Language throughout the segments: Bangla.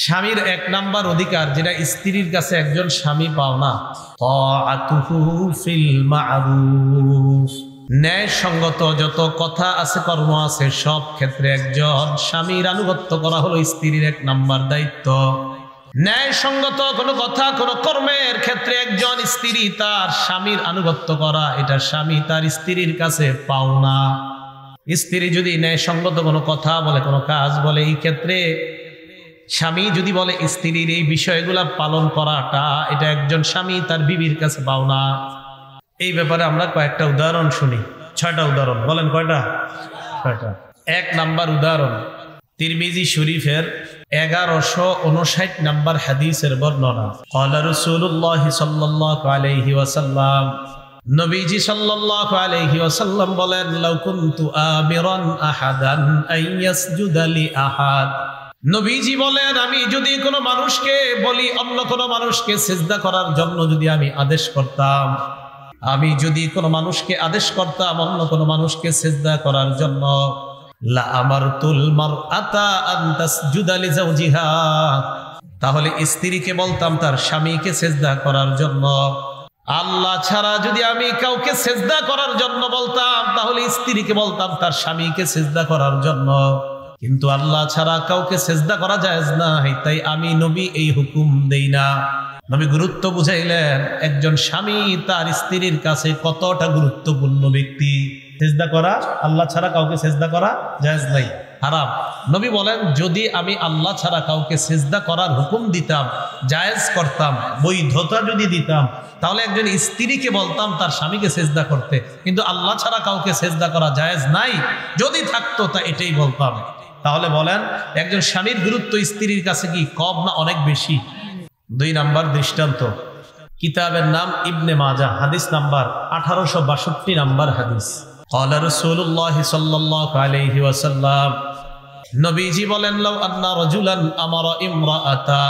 স্বামীর এক নাম্বার অধিকার যেটা স্ত্রীর কাছে একজন স্বামী পাও না, তাআতুহু ফিল মা'রুফ। ন্যায়সঙ্গত যত কথা আছে, কর্ম আছে, সব ক্ষেত্রে একজন স্বামীর আনুগত্য করা হলো স্ত্রীর এক নাম্বার দায়িত্ব। ন্যায়সঙ্গত কোনো কথা, কোনো কর্মের ক্ষেত্রে একজন স্ত্রী তার স্বামীর আনুগত্য করা, এটা স্বামী তার স্ত্রীর কাছে পাও না। স্ত্রী যদি ন্যায়সঙ্গত কোনো কথা বলে, কোনো কাজ বলে, এই ক্ষেত্রে স্বামী যদি বলে স্ত্রীর এই বিষয়গুলা পালন করাটা, এটা একজন স্বামী তার বিবির কাছে পাও না। এই ব্যাপারে আমরা কয়েকটা উদাহরণ শুনি, 6টা উদাহরণ। বলেন কয়টা? 6টা। এক নাম্বার উদাহরণ তিরমিজি শরীফের 1159 নাম্বার হাদিসের বর্ণনা। ক্বালা রাসূলুল্লাহ সাল্লাল্লাহু আলাইহি ওয়াসাল্লাম, নবীজি সাল্লাল্লাহু আলাইহি ওয়াসাল্লাম বলেন, লাউ কুনতু আমিরান আহাদান আইয়াসজুদা লি আহাদ। নবীজি বলেন, আমি যদি কোনো মানুষকে বলি, অন্য কোনো মানুষকে সিজদা করার জন্য যদি আমি আদেশ করতাম, আমি যদি কোনো মানুষকে আদেশ করতাম অন্য কোনো মানুষকে সিজদা করার জন্য, লা আমারতুল মারআতা আন তাসজুদা লি যাওজিহা, তাহলে স্ত্রীকে বলতাম তার স্বামীকে সিজদা করার জন্য। আল্লাহ ছাড়া যদি আমি কাউকে সিজদা করার জন্য বলতাম, তাহলে স্ত্রীকে বলতাম তার স্বামীকে সিজদা করার জন্য। কিন্তু আল্লাহ ছাড়া কাউকে সিজদা করা জায়েজ নাই, তাই আমি নবী এই হুকুম দেই না। নবী গুরুত্ব বুঝাইলেন একজন স্বামী তার স্ত্রীর কাছে কতটা গুরুত্বপূর্ণ ব্যক্তি। সিজদা করা, আল্লাহ ছাড়া কাউকে সিজদা করা জায়েজ নাই, হারাম। নবী বলেন, যদি আমি আল্লাহ ছাড়া কাউকে সিজদা করার হুকুম দিতাম, জায়েজ করতাম, বৈধতা যদি দিতাম, তাহলে একজন স্ত্রীকে বলতাম তার স্বামীকে সিজদা করতে। কিন্তু আল্লাহ ছাড়া কাউকে সিজদা করা জায়েজ নাই, যদি থাকতো তা এটাই বলতাম। তাহলে বলেন একজন স্বামীর গুরুত্ব স্ত্রীর কাছে কি কম না অনেক বেশি? 2 নাম্বার দৃষ্টান্ত, কিতাবের নাম ইবনে মাজাহ, হাদিস নাম্বার 1862 নাম্বার হাদিস। ক্বালা রাসূলুল্লাহ সাল্লাল্লাহু আলাইহি ওয়াসাল্লাম, নবীজি বলেন, লাউ আন্না রাজুলান আমারা ইমরাআতা,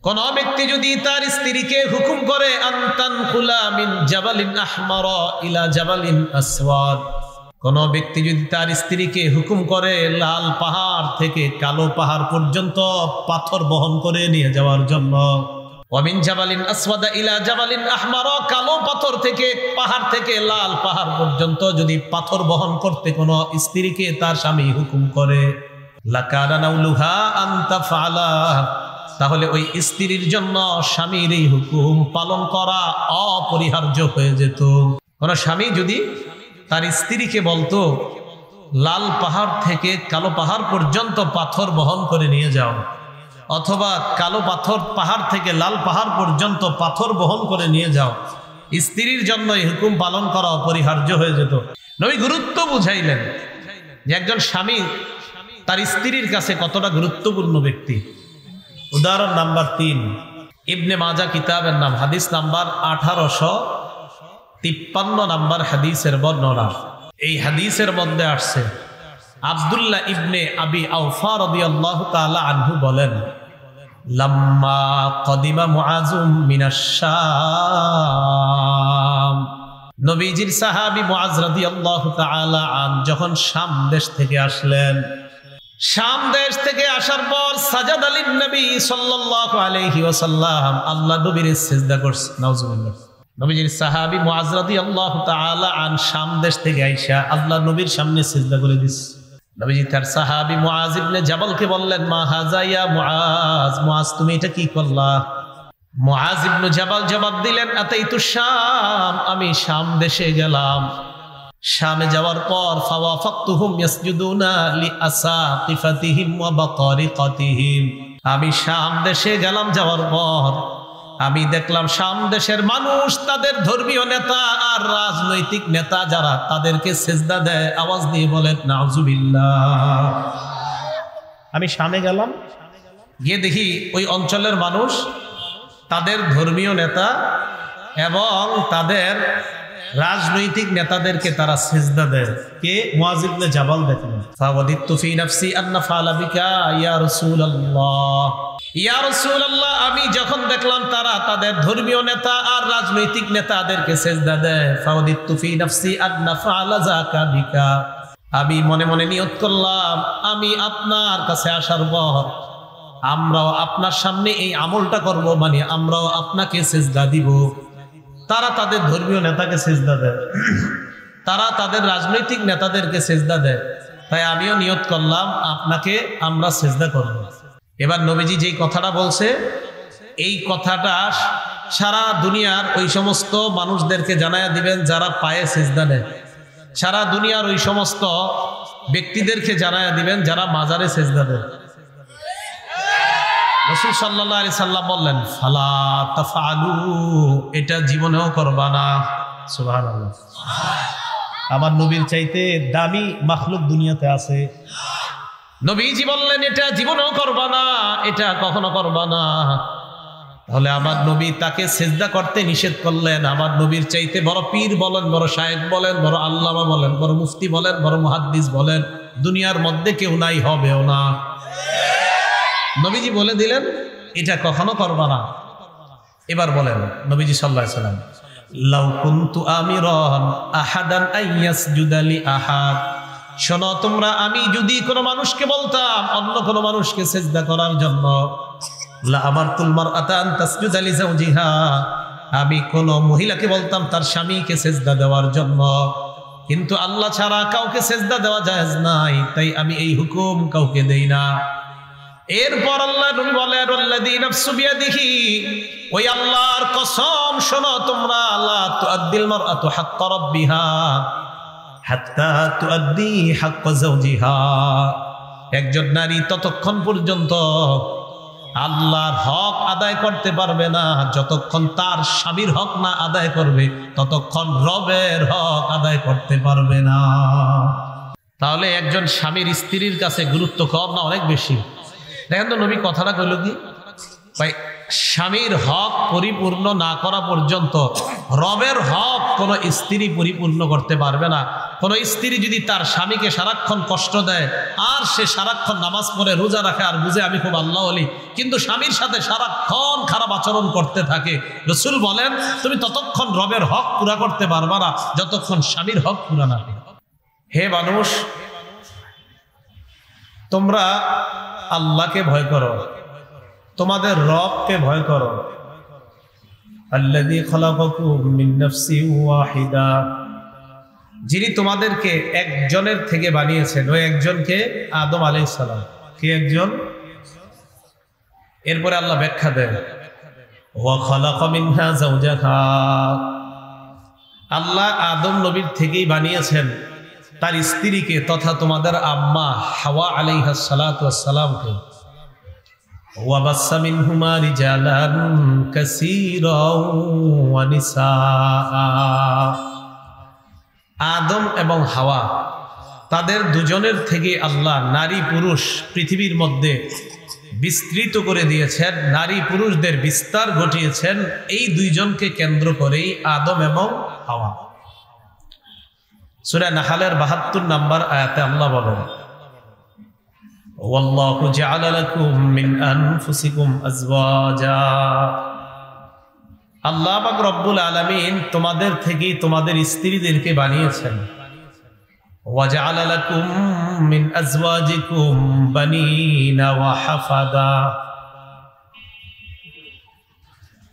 কোন ব্যক্তি যদি তার স্ত্রীকে হুকুম করে, আনতান কুলা মিন জাবালিন আহমারা ইলা জাবালিন আসওয়াদ, কোন ব্যক্তি যদি তার স্ত্রীকে হুকুম করে লাল পাহাড় থেকে কালো পাহাড় পর্যন্ত পাথর বহন করে নিয়ে যাওয়ার জন্য, ওয়ামিন জাবালিন আসওয়াদা ইলা জাবালিন আহমারা, কালো পাথর থেকে পাহাড় থেকে লাল পাহাড় পর্যন্ত যদি পাথর বহন করতে কোন স্ত্রীকে তার স্বামী হুকুম করে, লাকানা নাউলুহা আন তাফআলা, তাহলে ওই স্ত্রীর জন্য স্বামীর এই হুকুম পালন করা অপরিহার্য হয়ে যেত। কোন স্বামী যদি তার স্ত্রীকে বলতো লাল পাহাড় থেকে কালো পাহাড় পর্যন্ত পাথর বহন করে নিয়ে যাও, অথবা কালো পাহাড় থেকে লাল পাহাড় পর্যন্ত পাথর বহন করে নিয়ে যাও, স্ত্রীর জন্য এই হুকুম পালন করা অপরিহার্য হয়ে যেত। নবী গুরুত্ব বুঝাইলেন যে একজন স্বামী তার স্ত্রীর কাছে কতটা গুরুত্বপূর্ণ ব্যক্তি। উদাহরণ নাম্বার 3, ইবনে মাজাহ কিতাবের নাম, হাদিস নাম্বার 1853 নাম্বার হাদিসের বর্ণনা। এই হাদিসের মধ্যে আসছে, আব্দুল্লাহ ইবনে আবি আওফা রাদিয়াল্লাহু তাআলা আনহু বলেন, লাম্মা কদিমা মুআযুম মিনাশ শাম, নবীজির সাহাবী মুআয রাদিয়াল্লাহু তাআলা আন যখন শাম দেশ থেকে আসলেন, শাম দেশ থেকে আসার পর সাজাদা লিন নবী সাল্লাল্লাহু আলাইহি ওয়াসাল্লাম, আল্লাহ নবীর সিজদা করছে। নাউজুবিল্লাহ। নবীজির সাহাবী মুআয রাদিয়াল্লাহু তাআলা আন শাম দেশ থেকে আইসা আল্লাহ নবীর সামনে সিজদা করে দিছে। নবীজি তার সাহাবী মুআয ইবনে জাবালকে বললেন, মা হাযা ইয়া মুআয, মুআয তুমি এটা কি করলা? মুআয ইবনে জাবাল জবাব দিলেন, আতাইতু শাম, আমি শাম দেশে গেলাম। শামে যাওয়ার পর ফাওয়াফাকতুহুম ইয়াসজুদুনা লিআসাকিফাতিহিম ওয়া বাকারিকাতিহিম, আমি শাম দেশে গেলাম, যাওয়ার পর আমি দেখলাম শাম দেশের মানুষ তাদের ধর্মীয় নেতা আর রাজনৈতিক নেতা যারা তাদেরকে সিজদা দেয়, আওয়াজ দিয়ে বলেন নাউজুবিল্লাহ। আমি শামে গেলাম, গিয়ে দেখি ওই অঞ্চলের মানুষ তাদের ধর্মীয় নেতা এবং তাদের রাজনৈতিক নেতাদেরকে তারা সিজদা দেয়। কে? মুআয ইবনে জাবাল দেখলেন। ফাওয়াদিতু ফি নাফসি আন্না ফাআলা বিকা ইয়া রাসূলুল্লাহ, ইয়া রাসূলুল্লাহ, আমি যখন দেখলাম তারা তাদের ধর্মীয় নেতা আর রাজনৈতিক নেতাদেরকে সিজদা দেয়, ফাওয়াদিতু ফি নাফসি আন্না ফাআলা যাকা বিকা, আমি মনে মনে নিয়ত করলাম আমি আপনার কাছে আসার পর আমরাও আপনার সামনে এই আমলটা করব, মানে আমরাও আপনাকে সিজদা দিব। তারা তাদের ধর্মীয় নেতাকে সিজদা দেয়, তারা তাদের রাজনৈতিক নেতাদেরকে সিজদা দেয়, তাই আমিও নিয়ত করলাম আপনাকে আমরা সিজদা করব। এবার নবীজি যেই কথাটা বলছে, এই কথাটা সারা দুনিয়ার ওই সমস্ত মানুষদেরকে জানায়া দিবেন যারা পায়ে সিজদা দেয়, সারা দুনিয়ার ওই সমস্ত ব্যক্তিদেরকে জানায়া দিবেন যারা মাজারে সিজদা দেয়। রাসূল সাল্লাল্লাহু আলাইহি সাল্লাম বললেন, ফালা তাফআলু, এটা জীবনেও করবা না। সুবহানাল্লাহ। আমার নবীর চাইতে দামি মাখলুক দুনিয়াতে আছে। নবীজি বললেন এটা জীবনেও করবা না, এটা কখনো করবা না। তাহলে আমার নবী তাকে সিজদা করতে নিষেধ করলেন। আমার নবীর চাইতে বড় পীর বলেন, বড় শায়েখ বলেন, বড় আল্লামা বলেন, বড় মুফতি বলেন, বড় মুহাদ্দিস বলেন, দুনিয়ার মধ্যে কেউ নাই, হবেও না। নবীজি বলে দিলেন এটা কখনো করবা না। এবার বলেন নবীজি সাল্লাল্লাহু আলাইহি সাল্লাম, লাউ কুনতু আমিরান আহাদান আইয়াসজুদা লি আহাদ, শোনো তোমরা, আমি যদি কোনো মানুষকে বলতাম অন্য কোনো মানুষকে সিজদা করার জন্য, লা আমারতুল মারআতা আন তাসজুদা লি যাওজিহা, আমি কোন মহিলাকে বলতাম তার স্বামীকে সিজদা দেওয়ার জন্য, কিন্তু আল্লাহ ছাড়া কাউকে সিজদা দেওয়া জায়েজ নাই, তাই আমি এই হুকুম কাউকে দেই না। এরপর আল্লাহ নবী বলেন, আল্লাযী নাফসু বিয়াদিহি, ওই আল্লাহর কসম, শোনো তোমরা, লা তুআদ্দিল মারআতু হাক্কা রাব্বিহা হাত্তা তুআদ্দি হাক্কা যাওজিহা, একজন নারী ততক্ষণ পর্যন্ত আল্লাহর হক আদায় করতে পারবে না যতক্ষণ তার স্বামীর হক না আদায় করবে, ততক্ষণ রবের হক আদায় করতে পারবে না। তাহলে একজন স্বামীর স্ত্রীর কাছে গুরুত্ব কম না অনেক বেশি? দেখেন তো নবী কথাটা কইল কি, ভাই স্বামীর হক পরিপূর্ণ না করা পর্যন্ত রবের হক কোনো স্ত্রী পরিপূর্ণ করতে পারবে না। কোনো স্ত্রী যদি তার স্বামীকে সারাক্ষণ কষ্ট দেয়, আর সে সারাক্ষণ নামাজ পড়ে রোজা রাখে আর বুঝে আমি খুব আল্লাহ ওলি, কিন্তু স্বামীর সাথে সারাক্ষণ খারাপ আচরণ করতে থাকে, রাসূল বলেন তুমি ততক্ষণ রবের হক পুরা করতে পারবে না যতক্ষণ স্বামীর হক পুরা না হবে। হে মানুষ, তোমরা আল্লাহকে ভয় করো, তোমাদের রবকে ভয় করো। আল্লাযী খালাকাকুম মিন নাফসিন ওয়াহিদা, যিনি তোমাদেরকে একজনের থেকে বানিয়েছেন, ওই একজনকে আদম আলাইহিস সালাম। কি একজন? এরপরে আল্লাহ ব্যাখ্যা দেন, ওয়া খালাকা মিনহা যাওজাহা, আল্লাহ আদম নবীর থেকেই বানিয়েছেন তার স্ত্রীকে তথা তোমাদের আম্মা হাওয়া আলাইহাস সালাতু ওয়াস সালামকে। ওয়াবাসসা মিনহুমা রিজালান কাসীরাও ওয়া নিসাআ, আদম এবং হাওয়া তাদের দুজনের থেকে আল্লাহ নারী পুরুষ পৃথিবীর মধ্যে বিস্তৃত করে দিয়েছেন, নারী পুরুষদের বিস্তার ঘটিয়েছেন এই দুইজনকে কেন্দ্র করেই, আদম এবং হাওয়া। সূরা নাহলের ৭২ নম্বর আয়াতে আল্লাহ বলেন, ওয়াল্লাহু জাআলা লাকুম মিন আনফুসিকুম আজওয়াজা, আল্লাহ পাক রব্বুল আলামিন তোমাদের থেকে তোমাদের স্ত্রীদেরকে বানিয়েছেন। ওয়া জাআলা লাকুম মিন আজওয়াজিকুম বানিনা ওয়া হাফাদা,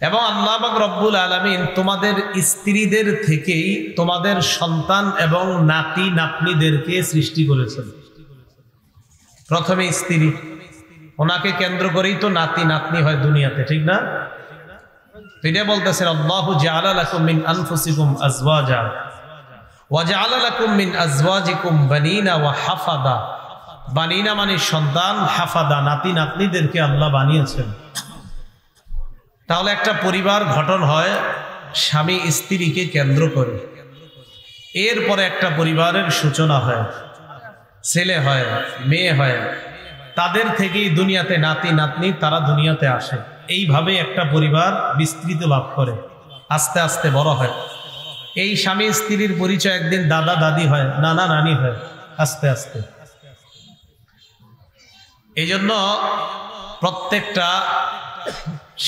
এবং আল্লাহ পাক রব্বুল আলামিন তোমাদের স্ত্রীদের থেকেই তোমাদের সন্তান এবং নাতি নাতনিদেরকে সৃষ্টি করেছেন। প্রথমে স্ত্রী, ওনাকে কেন্দ্র করেই তো নাতি নাতনি হয় দুনিয়াতে, ঠিক না? তিনি বলতেছেন আল্লাহু জাআলা লাকুম মিন আনফুসিকুম আজওয়াজা ওয়া জাআলা লাকুম মিন আজওয়াজিকুম বানিনা ওয়া হাফাদা, বানিনা মানে সন্তান, হাফাদা নাতি নাতনিদেরকে আল্লাহ বানিয়েছেন। তাহলে একটা পরিবার গঠন হয় স্বামী স্ত্রীকে কেন্দ্র করে, এরপরে একটা পরিবারের সূচনা হয়, ছেলে হয়, মেয়ে হয়, তাদের থেকেই দুনিয়াতে নাতি নাতনি তারা দুনিয়াতে আসে। এইভাবে একটা পরিবার বিস্তৃত লাভ করে, আস্তে আস্তে বড় হয়। এই স্বামী স্ত্রীর পরিচয় একদিন দাদা দাদি হয়, নানা নানি হয়, আস্তে আস্তে। এই জন্য প্রত্যেকটা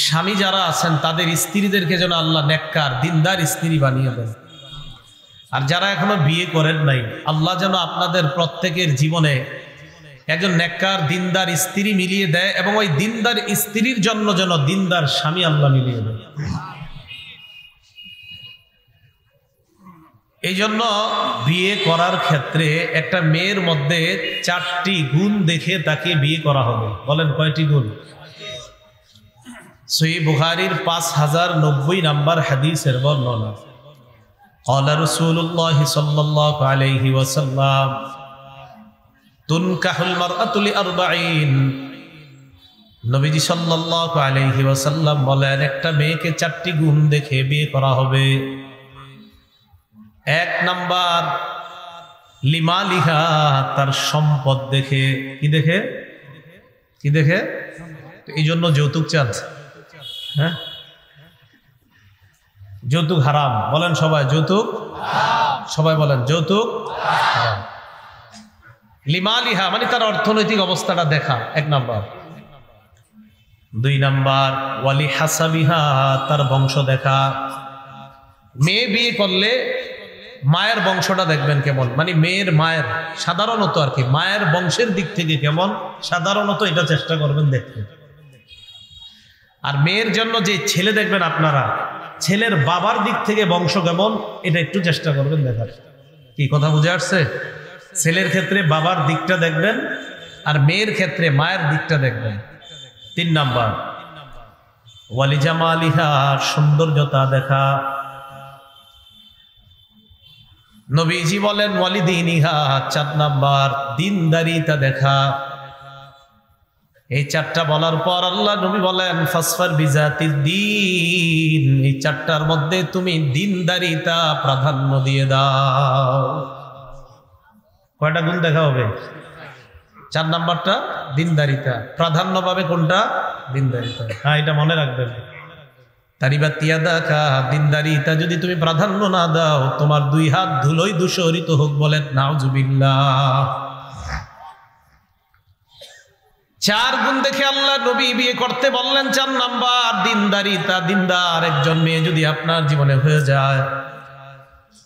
স্বামী যারা আছেন তাদের স্ত্রীদেরকে যেন আল্লাহ নেককার দিনদার স্ত্রী বানিয়ে দেন। আর যারা এখনো বিয়ে করেন নাই, আল্লাহ যেন আপনাদের প্রত্যেকের জীবনে একজন নেককার দিনদার স্ত্রী মিলিয়ে দেয় এবং ওই দিনদার স্ত্রীর জন্য যেন দিনদার স্বামী আল্লাহ মিলিয়ে দেয়। এই জন্য বিয়ে করার ক্ষেত্রে একটা মেয়ের মধ্যে 4টি গুণ দেখে তাকে বিয়ে করা হবে। বলেন কয়টি গুণ? সহিহ বুখারীর 5090 নম্বর হাদিসের বর্ণনা। ক্বালা রাসূলুল্লাহ সাল্লাল্লাহু আলাইহি ওয়াসাল্লাম তুনকাহুল মারআতু লি40। নবীজি সাল্লাল্লাহু আলাইহি ওয়াসাল্লাম বলেন একটা মেয়েকে 4টি গুণ দেখে বিয়ে করা হবে। 1 নাম্বার লিমালিহা, তার সম্পদ দেখে। কি দেখে? কি দেখে? এই জন্য যৌতুক চান? হ্যাঁ, যৌতুক হারাম। বলেন সবাই যৌতুক হারাম। সবাই বলেন যৌতুক হারাম। লিমালিহা মানে তার অর্থনৈতিক অবস্থাটা দেখা, 1 নাম্বার। 2 নাম্বার ওয়ালি হাসাবিহা, তার বংশ দেখা। মেয়ে বিয়ে করলে মায়ের বংশটা দেখবেন কেমন, মানে মেয়ের মায়ের সাধারণত আর কি মায়ের বংশের দিক থেকে কেমন, সাধারণত এটা চেষ্টা করবেন দেখতে। আর মেয়ের জন্য যে ছেলে দেখবেন আপনারা, ছেলের বাবার দিক থেকে বংশ কেমন এটা একটু চেষ্টা করবেন দেখার। কি কথা বুঝে আসছে? ছেলের ক্ষেত্রে বাবার দিকটা দেখবেন আর মেয়ের ক্ষেত্রে মায়ের দিকটা দেখবেন। 3 নাম্বার ওয়ালি জামালিহা, সৌন্দর্যতা দেখা। নবীজি বলেন ওয়ালি দীনিহা, 4 নাম্বার দিনদারিতা দেখা। এই 4টা বলার পর আল্লাহ নবী বলেন ফাসফার বিজাতিদ দ্বীন, এই 4টার মধ্যে তুমি দিনদারিতা প্রাধান্য দিয়ে দাও। কয়টা গুণ দেখা হবে? 4 নাম্বারটা দিনদারিতা। প্রাধান্য পাবে কোনটা? দিনদারিতা। হ্যাঁ, এটা মনে রাখবেন। তারিবাত ইয়াদাকা, দিনদারিতা যদি তুমি প্রাধান্য না দাও তোমার 2 হাত ধুলোয় দূষরিত হোক। বলেন নাউজুবিল্লাহ। 4 গুণ দেখে আল্লাহ নবী বিয়ে করতে বললেন। 4 নাম্বার দিনদারিতা। দিনদার একজন মেয়ে যদি আপনার জীবনে হয়ে যায়,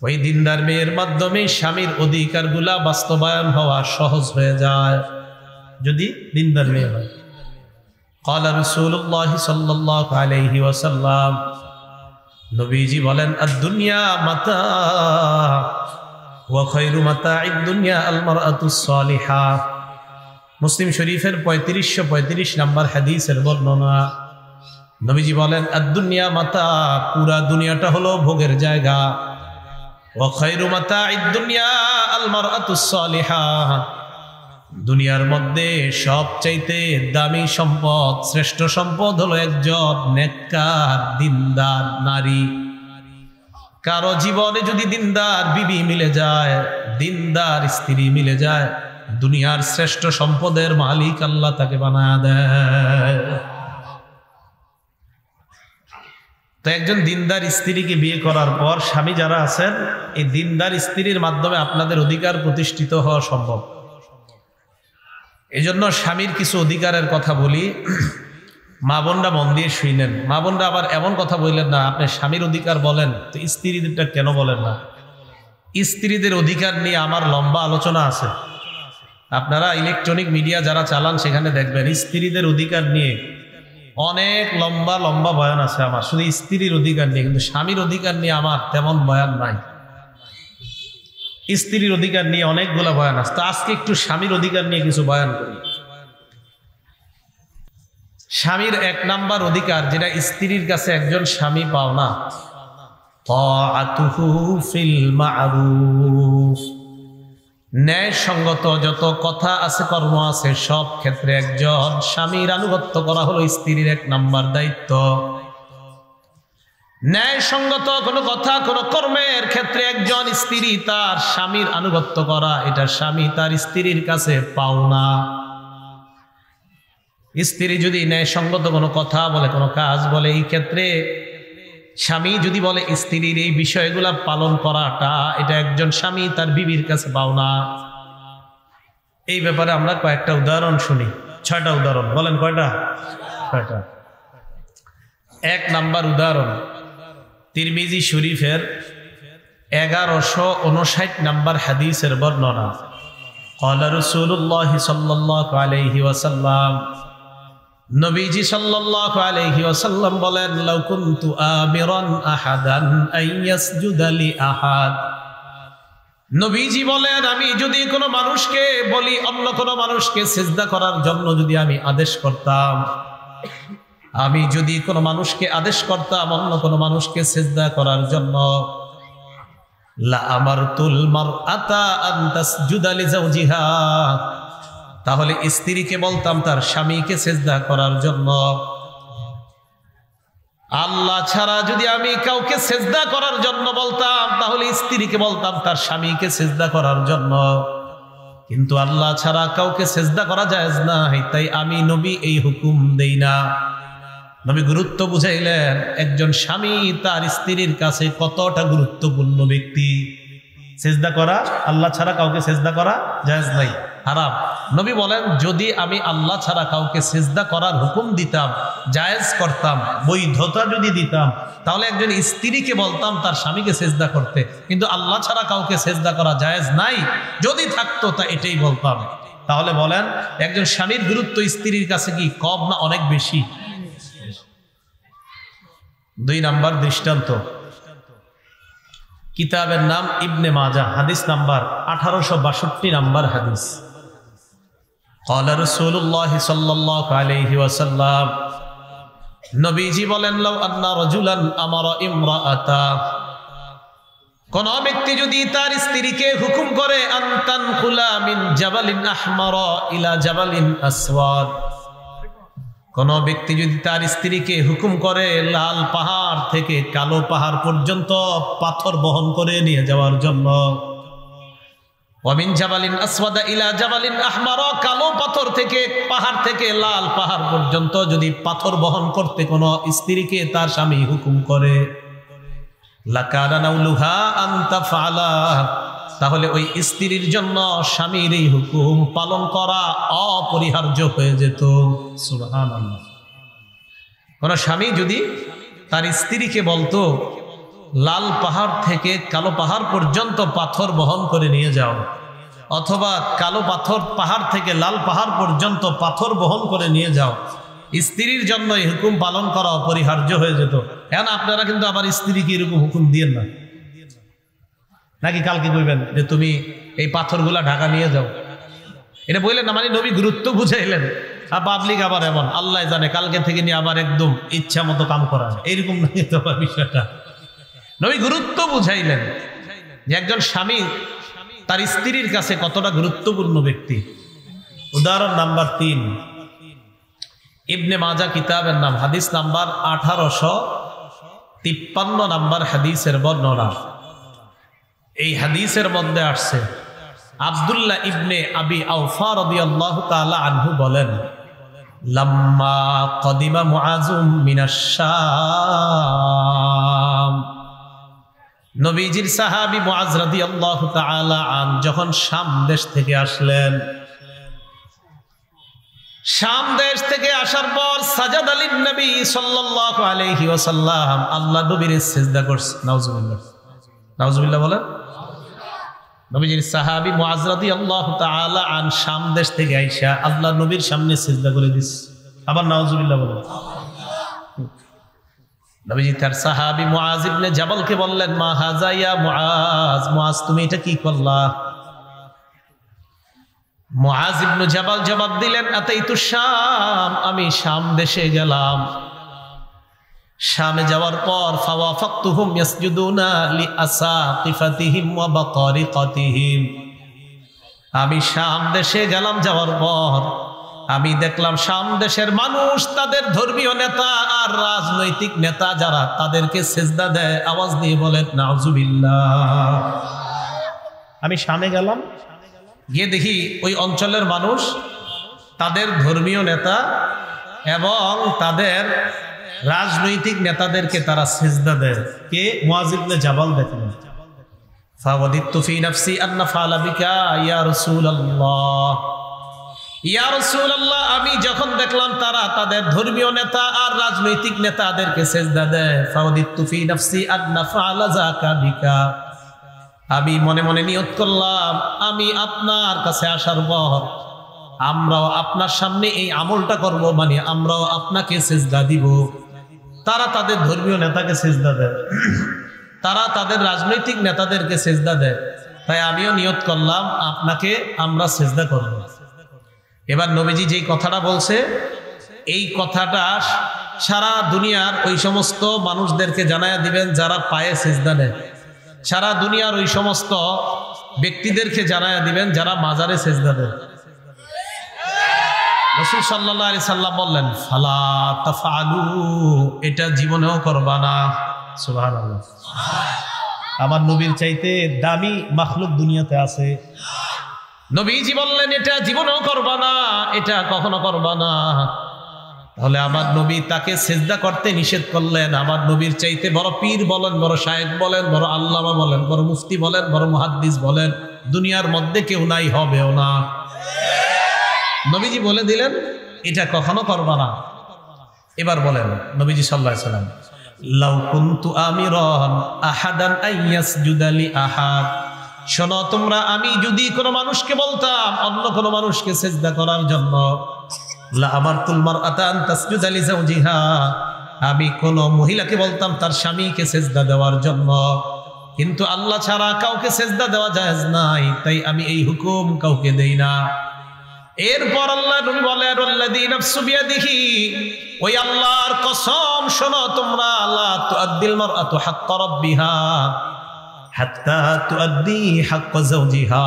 ওই দিনদার মেয়ের মাধ্যমে স্বামীর অধিকারগুলা বাস্তবায়ন হওয়া সহজ হয়ে যায় যদি দিনদার মেয়ে হয়। ক্বালা রাসূলুল্লাহ সাল্লাল্লাহু আলাইহি ওয়াসাল্লাম, নবীজি বলেন আদ-দুনিয়া মাতা ওয়া খায়রু মাতা'id দুনিয়া আল মারআতুস সালিহা। মুসলিম শরীফের 3535 নম্বর হাদিসের বর্ণনা। নবীজি বলেন আদ-দুনিয়া মাতা, পুরা দুনিয়াটা হলো ভোগের জায়গা। ওয়া খায়রু মাতা'id দুনিয়া আল মারআতুস সালিহা, দুনিয়ার মধ্যে সবচাইতে দামি সম্পদ, শ্রেষ্ঠ সম্পদ হলো একজন নেককার দিনদার নারী। কারো জীবনে যদি দিনদার বিবি মিলে যায়, দিনদার স্ত্রী মিলে যায়, দুনিয়ার শ্রেষ্ঠ সম্পদের মালিক আল্লাহ তাকে বানায় দেয়। তো একজন দিনদার স্ত্রীকে বিয়ে করার পর স্বামী যারা আছেন, এই দিনদার স্ত্রীর মাধ্যমে আপনাদের অধিকার প্রতিষ্ঠিত হওয়া সম্ভব। এই জন্য স্বামীর কিছু অধিকারের কথা বলি, মা বোনরা মন দিয়ে শুনেন। মা বোনরা আবার এমন কথা বললেন না আপনি স্বামীর অধিকার বলেন তো স্ত্রীদেরটা কেন বলেন না? স্ত্রীদের অধিকার নিয়ে আমার লম্বা আলোচনা আছে। আপনারা ইলেকট্রনিক মিডিয়া যারা চালান সেখানে দেখবেন স্ত্রীদের অধিকার নিয়ে অনেক লম্বা লম্বা বয়ান আছে আমার, শুধু স্ত্রীর অধিকার নিয়ে। কিন্তু স্বামীর অধিকার নিয়ে আমার তেমন বয়ান নাই। স্ত্রীর অধিকার নিয়ে অনেকগুলো বয়ান আছে। তো আজকে একটু স্বামীর অধিকার নিয়ে কিছু বয়ান করি। স্বামীর 1 নাম্বার অধিকার যেটা স্ত্রীর কাছে একজন স্বামী পাও না, তাআতুহু ফিল মা'রুফ, ন্যায়সঙ্গত যত কথা আছে কর্ম আছে সব ক্ষেত্রে একজন স্বামীর আনুগত্য করা হলো স্ত্রীর 1 নাম্বার দায়িত্ব। ন্যায়সঙ্গত কোনো কথা কোনো কর্মের ক্ষেত্রে একজন স্ত্রী তার স্বামীর আনুগত্য করা, এটা স্বামী তার স্ত্রীর কাছে পাও না। স্ত্রী যদি ন্যায়সঙ্গত কোনো কথা বলে, কোনো কাজ বলে, এই ক্ষেত্রে স্বামী যদি বলে স্ত্রীর এই বিষয়গুলা পালন করাটা, এটা একজন স্বামী তার বিবির কাছে পাও না। এই ব্যাপারে আমরা কয়েকটা উদাহরণ শুনি। 6টা উদাহরণ। বলেন কয়টা? 6টা। 1 নাম্বার উদাহরণ তিরমিজি শরীফের 1159 নম্বর হাদিসের বর্ণনা। ক্বালা রাসূলুল্লাহ সাল্লাল্লাহু আলাইহি ওয়াসাল্লাম, নবীজি সাল্লাল্লাহু আলাইহি ওয়াসাল্লাম বলেন, লাউ কুনতু আমিরান আহাদান আন ইয়াসজুদা লি আহাদ। নবীজি বলেন, আমি যদি কোনো মানুষকে বলি, অন্য কোনো মানুষকে সিজদা করার জন্য যদি আমি আদেশ করতাম, আমি যদি কোনো মানুষকে আদেশ করতাম অন্য কোনো মানুষকে সিজদা করার জন্য, লা আমারতুল মারআতা আন তাসজুদা লি যাওজিহা, তাহলে স্ত্রীকে বলতাম তার স্বামীকে সিজদা করার জন্য। আল্লাহ ছাড়া যদি আমি কাউকে সিজদা করার জন্য বলতাম, তাহলে স্ত্রীকে বলতাম তার স্বামীকে সিজদা করার জন্য। কিন্তু আল্লাহ ছাড়া কাউকে সিজদা করা জায়েজ না, তাই আমি নবী এই হুকুম দেই না। নবী গুরুত্ব বুঝাইলেন, একজন স্বামী তার স্ত্রীর কাছে কতটা গুরুত্বপূর্ণ ব্যক্তি। সিজদা করা, আল্লাহ ছাড়া কাউকে সিজদা করা জায়েজ নাই, হারাম। নবী বলেন, যদি আমি আল্লাহ ছাড়া কাউকে সিজদা করার হুকুম দিতাম, জায়েজ করতাম, বৈধতা যদি দিতাম, তাহলে একজন স্ত্রীকে বলতাম তার স্বামীকে সিজদা করতে। কিন্তু আল্লাহ ছাড়া কাউকে সিজদা করা জায়েজ নাই, যদি থাকতো তা এটাই বলতাম। তাহলে বলেন, একজন স্বামীর গুরুত্ব স্ত্রীর কাছে কি কম না অনেক বেশি? 2 নাম্বার দৃষ্টান্ত, কিতাবের নাম ইবনে মাজাহ, হাদিস নাম্বার 1862 নাম্বার হাদিস। ক্বালা রাসূলুল্লাহ সাল্লাল্লাহু আলাইহি ওয়াসাল্লাম, নবীজি বলেন, লাউ আন্না রাজুলান আমারা ইমরাআতা, কোন ব্যক্তি যদি তার স্ত্রীকে হুকুম করে, আনতান খুলা মিন জাবালিন আহমারা ইলা জাবালিন আসওয়াদ, কোন ব্যক্তি যদি তার স্ত্রীকে হুকুম করে লাল পাহাড় থেকে কালো পাহাড় পর্যন্ত পাথর বহন করে নিয়ে যাওয়ার জন্য, ওয়ামিন জাবালিন আসওয়াদা ইলা জাবালিন আহমারা, কালো পাথর থেকে পাহাড় থেকে লাল পাহাড় পর্যন্ত যদি পাথর বহন করতে কোন স্ত্রীকে তার স্বামী হুকুম করে, লাকানা নাউলুহা আন তাফআলা, তাহলে ওই স্ত্রীর জন্য স্বামীর এই হুকুম পালন করা অপরিহার্য হয়ে যেত। সুবহানাল্লাহ। কোন স্বামী যদি তার স্ত্রীকে বলতো, লাল পাহাড় থেকে কালো পাহাড় পর্যন্ত পাথর বহন করে নিয়ে যাও, অথবা কালো পাথর পাহাড় থেকে লাল পাহাড় পর্যন্ত পাথর বহন করে নিয়ে যাও, স্ত্রীর জন্য এই হুকুম পালন করা অপরিহার্য হয়ে যেত। এখন আপনারা কিন্তু আবার স্ত্রীকে এরকম হুকুম দিয়েন না, নাকি কালকে কইবেন যে তুমি এই পাথরগুলা ঢাকা নিয়ে যাও, এটা বললেন না, মানে নবী গুরুত্ব বুঝাইলেন। আর পাবলিক আবার এমন আল্লাহ জানে কালকে থেকে নিয়ে আবার একদম ইচ্ছা মতো কাম করা, এইরকম নাকি তোমার বিষয়টা। নবী গুরুত্ব বুঝাইলেন যে একজন স্বামী তার স্ত্রীর কাছে কতটা গুরুত্বপূর্ণ ব্যক্তি। উদাহরণ নাম্বার 3, ইবনে মাজাহ কিতাবের নাম, হাদিস নাম্বার 1853 নাম্বার হাদিসের বর্ণনা। এই হাদিসের মধ্যে আসছে, আব্দুল্লাহ ইবনে আবি আওফা রাদিয়াল্লাহু তাআলা আনহু বলেন, লাম্মা কদিমা মুআযুম মিনাশ শাম, নবীজির সাহাবী মুআজ রাদিয়াল্লাহু তাআলা আন যখন শাম দেশ থেকে আসলেন, শাম দেশ থেকে আসার পর সাজাদ আলিন নবী সাল্লাল্লাহু আলাইহি ওয়াসাল্লাম, আল্লাহ নবীর সিজদা করছে। নাউজুবিল্লাহ, নাউজুবিল্লাহ বলেন। নবীজির সাহাবী মুআজ রাদিয়াল্লাহু তাআলা আন শাম দেশ থেকে আইসা আল্লাহ নবীর সামনে সিজদা করে দিছে। আবার নাউজুবিল্লাহ বলেন। নবীজি তার সাহাবী মুআজ ইবনে জাবালকে বললেন, মা হাযা ইয়া মুআজ, মুআজ তুমি এটা কি করলা? মুআজ ইবনে জাবাল জবাব দিলেন, আতাইতু শাম, আমি শাম দেশে গেলাম। শামে যাওয়ার পর ফাওয়াফাকতুহুম ইয়াসজুদুনা লিআসাকিফাতিহিম ওয়া বাতারিকাতিহিম, আমি শাম দেশে গেলাম, যাওয়ার পর আমি দেখলাম শাম দেশের মানুষ তাদের ধর্মীয় নেতা আর রাজনৈতিক নেতা যারা তাদেরকে সিজদা দেয়, আওয়াজ দিয়ে বলেন নাউজুবিল্লাহ। আমি শামে গেলাম, গিয়ে দেখি ওই অঞ্চলের মানুষ তাদের ধর্মীয় নেতা এবং তাদের রাজনৈতিক নেতাদেরকে তারা সিজদা দেয়। কে? মুআজ ইবনে জাবাল দেখলেন। ফাওয়াদিতু ফি নাফসি আন নাফআলা বিকা ইয়া রাসূলুল্লাহ, ইয়া রাসূলুল্লাহ, আমি যখন দেখলাম তারা তাদের ধর্মীয় নেতা আর রাজনৈতিক নেতাদেরকে সিজদা দেয়, ফাওয়াদিতু ফি নাফসি আন নাফআলা যাকা বিকা, আমি মনে মনে নিয়ত করলাম আমি আপনার কাছে আসার পর আমরাও আপনার সামনে এই আমলটা করব, মানে আমরাও আপনাকে সিজদা দিব। তারা তাদের ধর্মীয় নেতাকে সিজদা দেয়, তারা তাদের রাজনৈতিক নেতাদেরকে সিজদা দেয়, তাই আমিও নিয়ত করলাম আপনাকে আমরা সিজদা করব। এবার নবীজি যেই কথাটা বলছে, এই কথাটা সারা দুনিয়ার ওই সমস্ত মানুষদেরকে জানায়া দিবেন যারা পায়ে সিজদা দেয়, সারা দুনিয়ার ওই সমস্ত ব্যক্তিদেরকে জানায়া দিবেন যারা মাজারে সিজদা দেয়। রাসূল সাল্লাল্লাহু আলাইহি সাল্লাম বললেন, ফালা তাফআলু, এটা জীবনেও করবা না। সুবহানাল্লাহ। আমার নবীর চাইতে দামি মাখলুক দুনিয়াতে আছে। নবীজি বললেন এটা জীবনেও করবা না, এটা কখনো করবা না। তাহলে আমার নবী তাকে সিজদা করতে নিষেধ করলেন। আমার নবীর চাইতে বড় পীর বলেন, বড় শায়েখ বলেন, বড় আল্লামা বলেন, বড় মুফতি বলেন, বড় মুহাদ্দিস বলেন, দুনিয়ার মধ্যে কেউ নাই, হবেও না। নবীজি বলে দিলেন এটা কখনো করবা না। এবার বলেন নবীজি সাল্লাল্লাহু আলাইহি সাল্লাম, লাউ কুনতু আমিরান আহাদান আইয়াসজুদা লি আহাদ, শোনো তোমরা, আমি যদি কোনো মানুষকে বলতাম অন্য কোনো মানুষকে সিজদা করার জন্য, লা আমারতুল মারআতা আন তাসজুদা লি যাওজিহা, আমি কোন মহিলাকে বলতাম তার স্বামীকে সিজদা দেওয়ার জন্য, কিন্তু আল্লাহ ছাড়া কাউকে সিজদা দেওয়া জায়েজ নাই, তাই আমি এই হুকুম কাউকে দেই না। এরপর আল্লাহ নবী বলেন, আল্লাযী নাফসু বিয়াদিহি, ওই আল্লাহর কসম, শোনো তোমরা, লা তুআদ্দিল মারআতু হাক্কা রাব্বিহা হাত্তা তুআদ্দি হাক্কা যাওজিহা,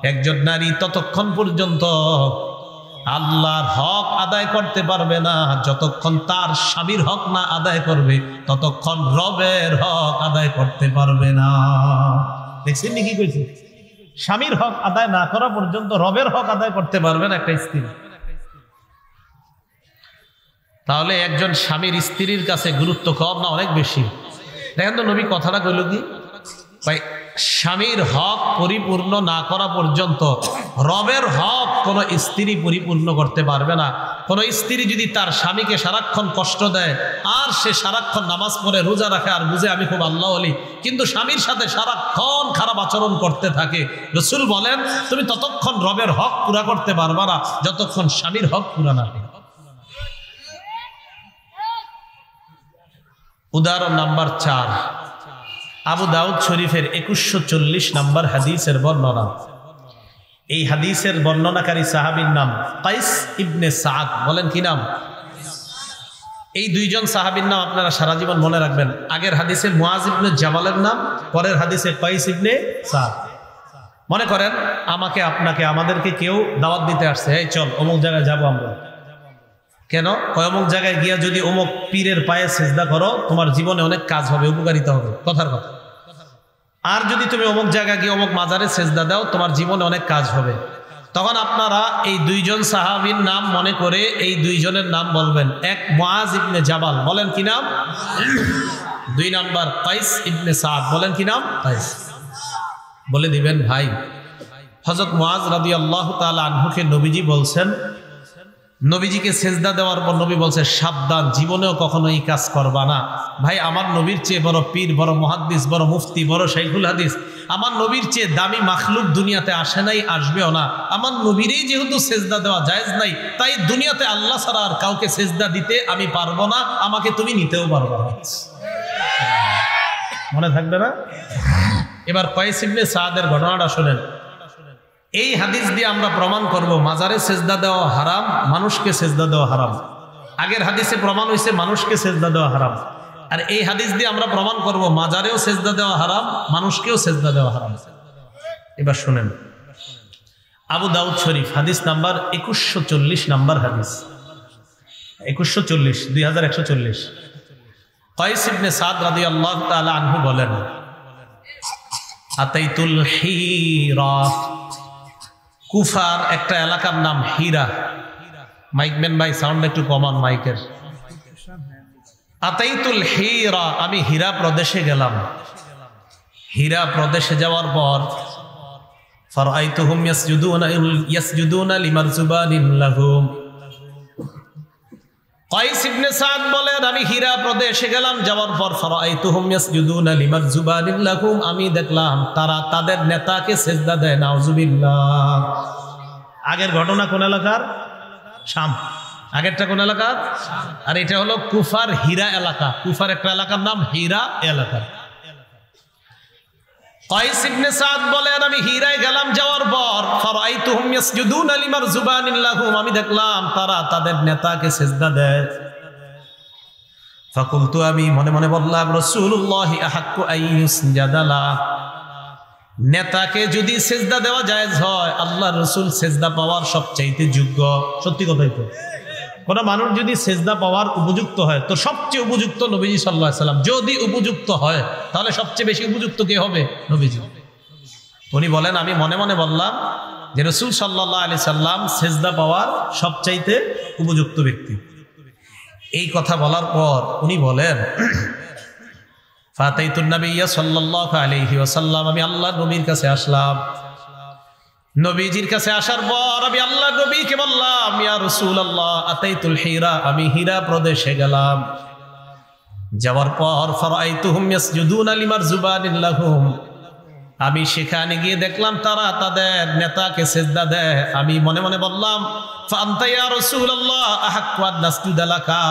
একজন নারী ততক্ষণ পর্যন্ত আল্লাহর হক আদায় করতে পারবে না যতক্ষণ তার স্বামীর হক না আদায় করবে, ততক্ষণ রবের হক আদায় করতে পারবে না। দেখছেন কি কইছে? স্বামীর হক আদায় না করা পর্যন্ত রবের হক আদায় করতে পারবে না একটা স্ত্রী। তাহলে একজন স্বামীর স্ত্রীর কাছে গুরুত্ব কম না অনেক বেশি? দেখেন তো নবী কথাটা কইল কি, ভাই স্বামীর হক পরিপূর্ণ না করা পর্যন্ত রবের হক কোনো স্ত্রী পরিপূর্ণ করতে পারবে না। কোনো স্ত্রী যদি তার স্বামীকে সারাক্ষণ কষ্ট দেয় আর সে সারাক্ষণ নামাজ পড়ে রোজা রাখে আর বুঝে আমি খুব আল্লাহ ওলি, কিন্তু স্বামীর সাথে সারাক্ষণ খারাপ আচরণ করতে থাকে, রাসূল বলেন তুমি ততক্ষণ রবের হক পুরা করতে পারবে না যতক্ষণ স্বামীর হক পুরা না হবে। উদাহরণ নাম্বার 4, আবু দাউদ শরীফের 2140 নম্বর হাদিসের বর্ণনা। এই হাদিসের বর্ণনাকারী সাহাবীর নাম কাইস ইবনে সাদ। বলেন কি নাম? এই দুইজন সাহাবীর নাম আপনারা সারা জীবন মনে রাখবেন। আগের হাদিসে মুআজ ইবনে জাবালের নাম, পরের হাদিসে কাইস ইবনে সাদ। মনে করেন আমাকে আপনাকে আমাদেরকে কেউ দাওয়াত দিতে আসছে, এই চল অমুক জায়গায় যাবো আমরা। কেন? অমুক জায়গায় গিয়া যদি অমুক পীরের পায়ে সিজদা করো তোমার জীবনে অনেক কাজ হবে, উপকারিতা হবে, কথার কথা। আর যদি তুমি অমুক জায়গায় গিয়ে অমুক মাজারে সিজদা দাও তোমার জীবনে অনেক কাজ হবে। তখন আপনারা এই দুইজন সাহাবীর নাম মনে করে এই দুইজনের নাম বলবেন। এক মুআজ ইবনে জাবাল, বলেন কি নাম? 2 নাম্বার কাইস ইবনে সাদ, বলেন কি নাম? কাইস। বলে দিবেন ভাই, হযরত মুআজ রাদিয়াল্লাহু তাআলা আনহুকে নবীজি বলছেন, নবীজিকে সেজদা দেওয়ার পর নবী বলছে সাবধান, জীবনেও কখনো এই কাজ করবা না। ভাই আমার নবীর চেয়ে বড় পীর, বড় মুহাদ্দিস, বড় মুফতি, বড় শাইখুল হাদিস, আমার নবীর চেয়ে দামি মাখলুক দুনিয়াতে আসে নাই, আসবেও না। আমার নবীরই যেহেতু সেজদা দেওয়া জায়েজ নাই, তাই দুনিয়াতে আল্লাহ ছাড়া আর কাউকে সেজদা দিতে আমি পারবো না, আমাকে তুমি নিতেও পারবা না। মনে থাকবে না? এবার কাইস ইবনে সাদের ঘটনাটা শুনেন। এই হাদিস দিয়ে আমরা প্রমাণ করব মাজারে সেজদা দেওয়া হারাম, মানুষকে সেজদা দেওয়া হারাম। আগের হাদিসে প্রমাণ হয়েছে মানুষকে সেজদা দেওয়া হারাম, আর এই হাদিস দিয়ে আমরা প্রমাণ করব মাজারেও সেজদা দেওয়া হারাম, মানুষকেও সেজদা দেওয়া হারাম। এবার শুনেন, আবু দাউদ শরীফ হাদিস নাম্বার 2140 নাম্বার হাদিস, 2140, 2140। কাইস ইবনে সাদ রাদিয়াল্লাহু তাআলা আনহু বলেন, আতাইতুল হিরা, কুফার একটা এলাকার নাম হীরা। মাইকম্যান ভাই সাউন্ড একটু কমান মাইকের। আতাইতুল হীরা, আমি হীরা প্রদেশে গেলাম। হীরা প্রদেশে যাওয়ার পর ফারাআইতুহুম ইয়াসজুদুনা লিমারজুবানিন লাহুম, কাইস ইবনে সাদ বলেন আমি হীরা প্রদেশে গেলাম, যাওয়ার পর ফারাআইতুহুম ইয়াসজুদুনা লিমারজুবানিল লাহুম, আমি দেখলাম তারা তাদের নেতাকে সিজদা দেয়। নাউজুবিল্লাহ। আগের ঘটনা কোন এলাকার? শাম। আগেরটা কোন এলাকার? আর এটা হলো কুফার হীরা এলাকা। কুফার একটা এলাকার নাম হীরা এলাকা। কাইস ইবনে সাদ বলেন আমি হীরায় গেলাম, যাওয়ার পর ফারাআইতুহুম ইয়াসজুদুনা লিমারজুবানিল লাহুম, আমি দেখলাম তারা তাদের নেতাকে সিজদা দেয়। ফাকুলতু, আমি মনে মনে বললাম রাসূলুল্লাহি আহাক্কু আইয়ুসজাদা লা, নেতাকে যদি সিজদা দেওয়া জায়েজ হয় আল্লাহর রাসূল সিজদা পাওয়ার সবচাইতে যোগ্য। সত্যি কথাই তো, কোন মানুষ যদি সিজদা পাওয়ার উপযুক্ত হয় তো সবচেয়ে উপযুক্ত নবীজি সাল্লাল্লাহু আলাইহি সাল্লাম। যদি উপযুক্ত হয় তাহলে সবচেয়ে বেশি উপযুক্ত কে হবে? নবীজি। উনি বলেন আমি মনে মনে বললাম যে রাসূল সাল্লাল্লাহু আলাইহি সাল্লাম সিজদা পাওয়ার সবচাইতে উপযুক্ত ব্যক্তি। এই কথা বলার পর উনি বলেন ফাতাইতুন নাবিয়্যা সাল্লাল্লাহু আলাইহি ওয়াসাল্লাম, আমি আল্লাহর নবীর কাছে আসলাম। নবীজির কাছে আসার পর আমি আল্লাহর নবীকে বললাম ইয়া রাসূলুল্লাহ আতাইতুল হীরা, আমি হীরা প্রদেশে গেলাম। যাওয়ার পর ফারাআইতুহুম ইয়াসজুদুনা লিমারজুবানিল লাহুম, আমি সেখানে গিয়ে দেখলাম তারা তাদের নেতাকে সিজদা দেয়। আমি মনে মনে বললাম ফাআনতা ইয়া রাসূলুল্লাহ আহাক্কু আন নাসজুদা লাকা,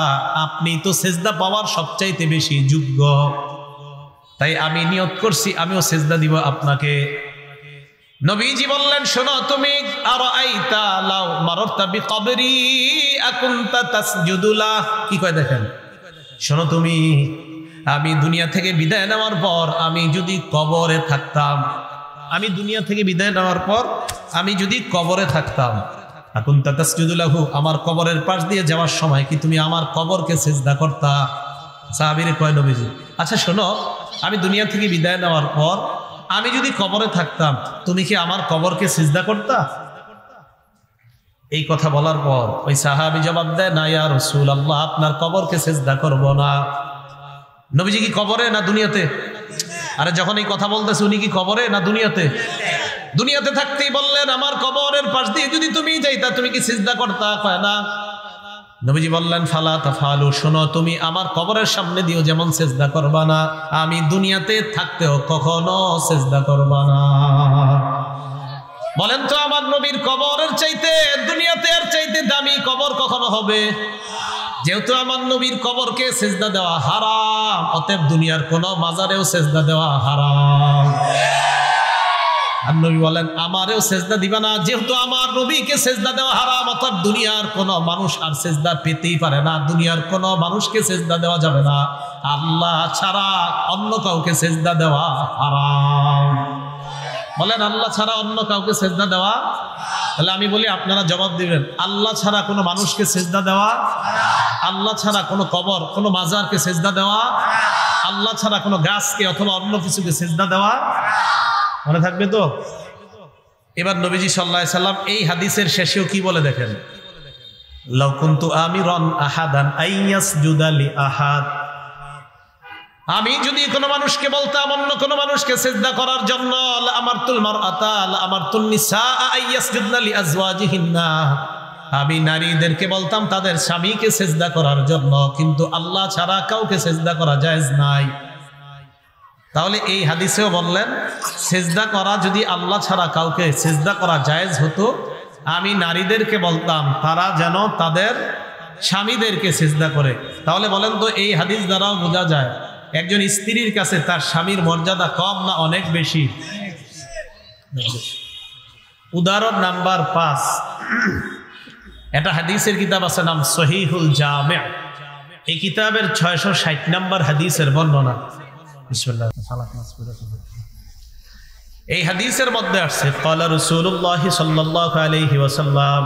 আপনি তো সিজদা পাওয়ার সবচাইতে বেশি যোগ্য, তাই আমি নিয়ত করছি আমিও সিজদা দিব আপনাকে। নবীজি বললেন শোনো, তুমি আরাআইতা লাউ মাররতা বিকবরি আকুনতা তাসজুদু লা, কি কয় দেখেন, শোনো তুমি, আমি দুনিয়া থেকে বিদায় নেওয়ার পর আমি যদি কবরে থাকতাম, আমি দুনিয়া থেকে বিদায় নেওয়ার পর আমি যদি কবরে থাকতাম, আকুনতা তাসজুদু লাহু, আমার কবরের পাশ দিয়ে যাওয়ার সময় কি তুমি আমার কবরকে সিজদা করতা? সাহাবীরে কয় নবীজি আচ্ছা শোনো, আমি দুনিয়া থেকে বিদায় নেওয়ার পর আমি যদি কবরে থাকতাম তুমি কি আমার কবরকে সিজদা করতা? এই কথা বলার পর ওই সাহাবী জবাব দেয় না ইয়া রাসূলুল্লাহ, আপনার কবরকে সিজদা করব না। নবীজি কি কবরে না দুনিয়াতে? আরে যখন এই কথা বলতেছে উনি কি কবরে না দুনিয়াতে? দুনিয়াতে থাকতেই বললেন আমার কবরের পাশ দিয়ে যদি তুমি যাইতা তুমি কি সিজদা করতা? কয় না। নবীজি বললেন ফালা তাফালু, শোনো তুমি আমার কবরের সামনে দিও যেমন সিজদা করবা না, আমি দুনিয়াতে থাকতেও কখনো সিজদা করবা না। বলেন তো আমার নবীর কবরের চাইতে দুনিয়াতে আর চাইতে দামি কবর কখনো হবে? যেহেতু আমার নবীর কবরকে সিজদা দেওয়া হারাম, অতএব দুনিয়ার কোন মাজারেও সিজদা দেওয়া হারাম। আর নবী বলেন আমারেও সিজদা দিবা না, যেহেতু আমার নবীকে সিজদা দেওয়া হারাম, অতএব দুনিয়ার কোন মানুষ আর সিজদা পেতেই পারে না, দুনিয়ার কোন মানুষকে সিজদা দেওয়া যাবে না, আল্লাহ ছাড়া অন্য কাউকে সিজদা দেওয়া হারাম। বলেন আল্লাহ ছাড়া অন্য কাউকে সিজদা দেওয়া? তাহলে আমি বলি আপনারা জবাব দিবেন আল্লাহ ছাড়া কোনো মানুষকে সিজদা দেওয়া, আল্লাহ ছাড়া কোনো কবর কোনো মাজারকে সিজদা দেওয়া, আল্লাহ ছাড়া কোনো গাছকে অথবা অন্য কিছুকে সিজদা দেওয়া, মনে থাকবে তো? এবার নবীজি সাল্লাল্লাহু আলাইহি সাল্লাম এই হাদিসের শেষেও কি বলে দেখেন, লাউ কুনতু আমিরান আহাদান আইয়াসজুদা লি আহাদ, আমি যদি কোনো মানুষকে বলতাম অন্য কোনো মানুষকে সিজদা করার জন্য, আমারতুল মারআতা আমারতুন নিসা আইয়াসজুদনা লি আজওয়াজিহিন্না, আমি নারীদেরকে বলতাম তাদের স্বামীকে সিজদা করার জন্য, কিন্তু আল্লাহ ছাড়া কাউকে সিজদা করা জায়েজ নাই। তাহলে এই হাদিসেও বললেন সিজদা করা যদি আল্লাহ ছাড়া কাউকে সিজদা করা জায়েজ হতো, আমি নারীদেরকে বলতাম তারা যেন তাদের স্বামীদেরকে সিজদা করে। তাহলে বলেন তো এই হাদিস দ্বারাও বোঝা যায় একজন স্ত্রীর কাছে তার স্বামীর মর্যাদা কম না অনেক বেশি? উদাহরণ নাম্বার 5, এটা হাদিসের কিতাব আছে নাম সহিহুল জামি', এই কিতাবের 660 নম্বর হাদিসের বর্ণনা। বিসমিল্লাহ। এই হাদিসের মধ্যে আসছে ক্বালা রাসূলুল্লাহ সাল্লাল্লাহু আলাইহি ওয়াসাল্লাম,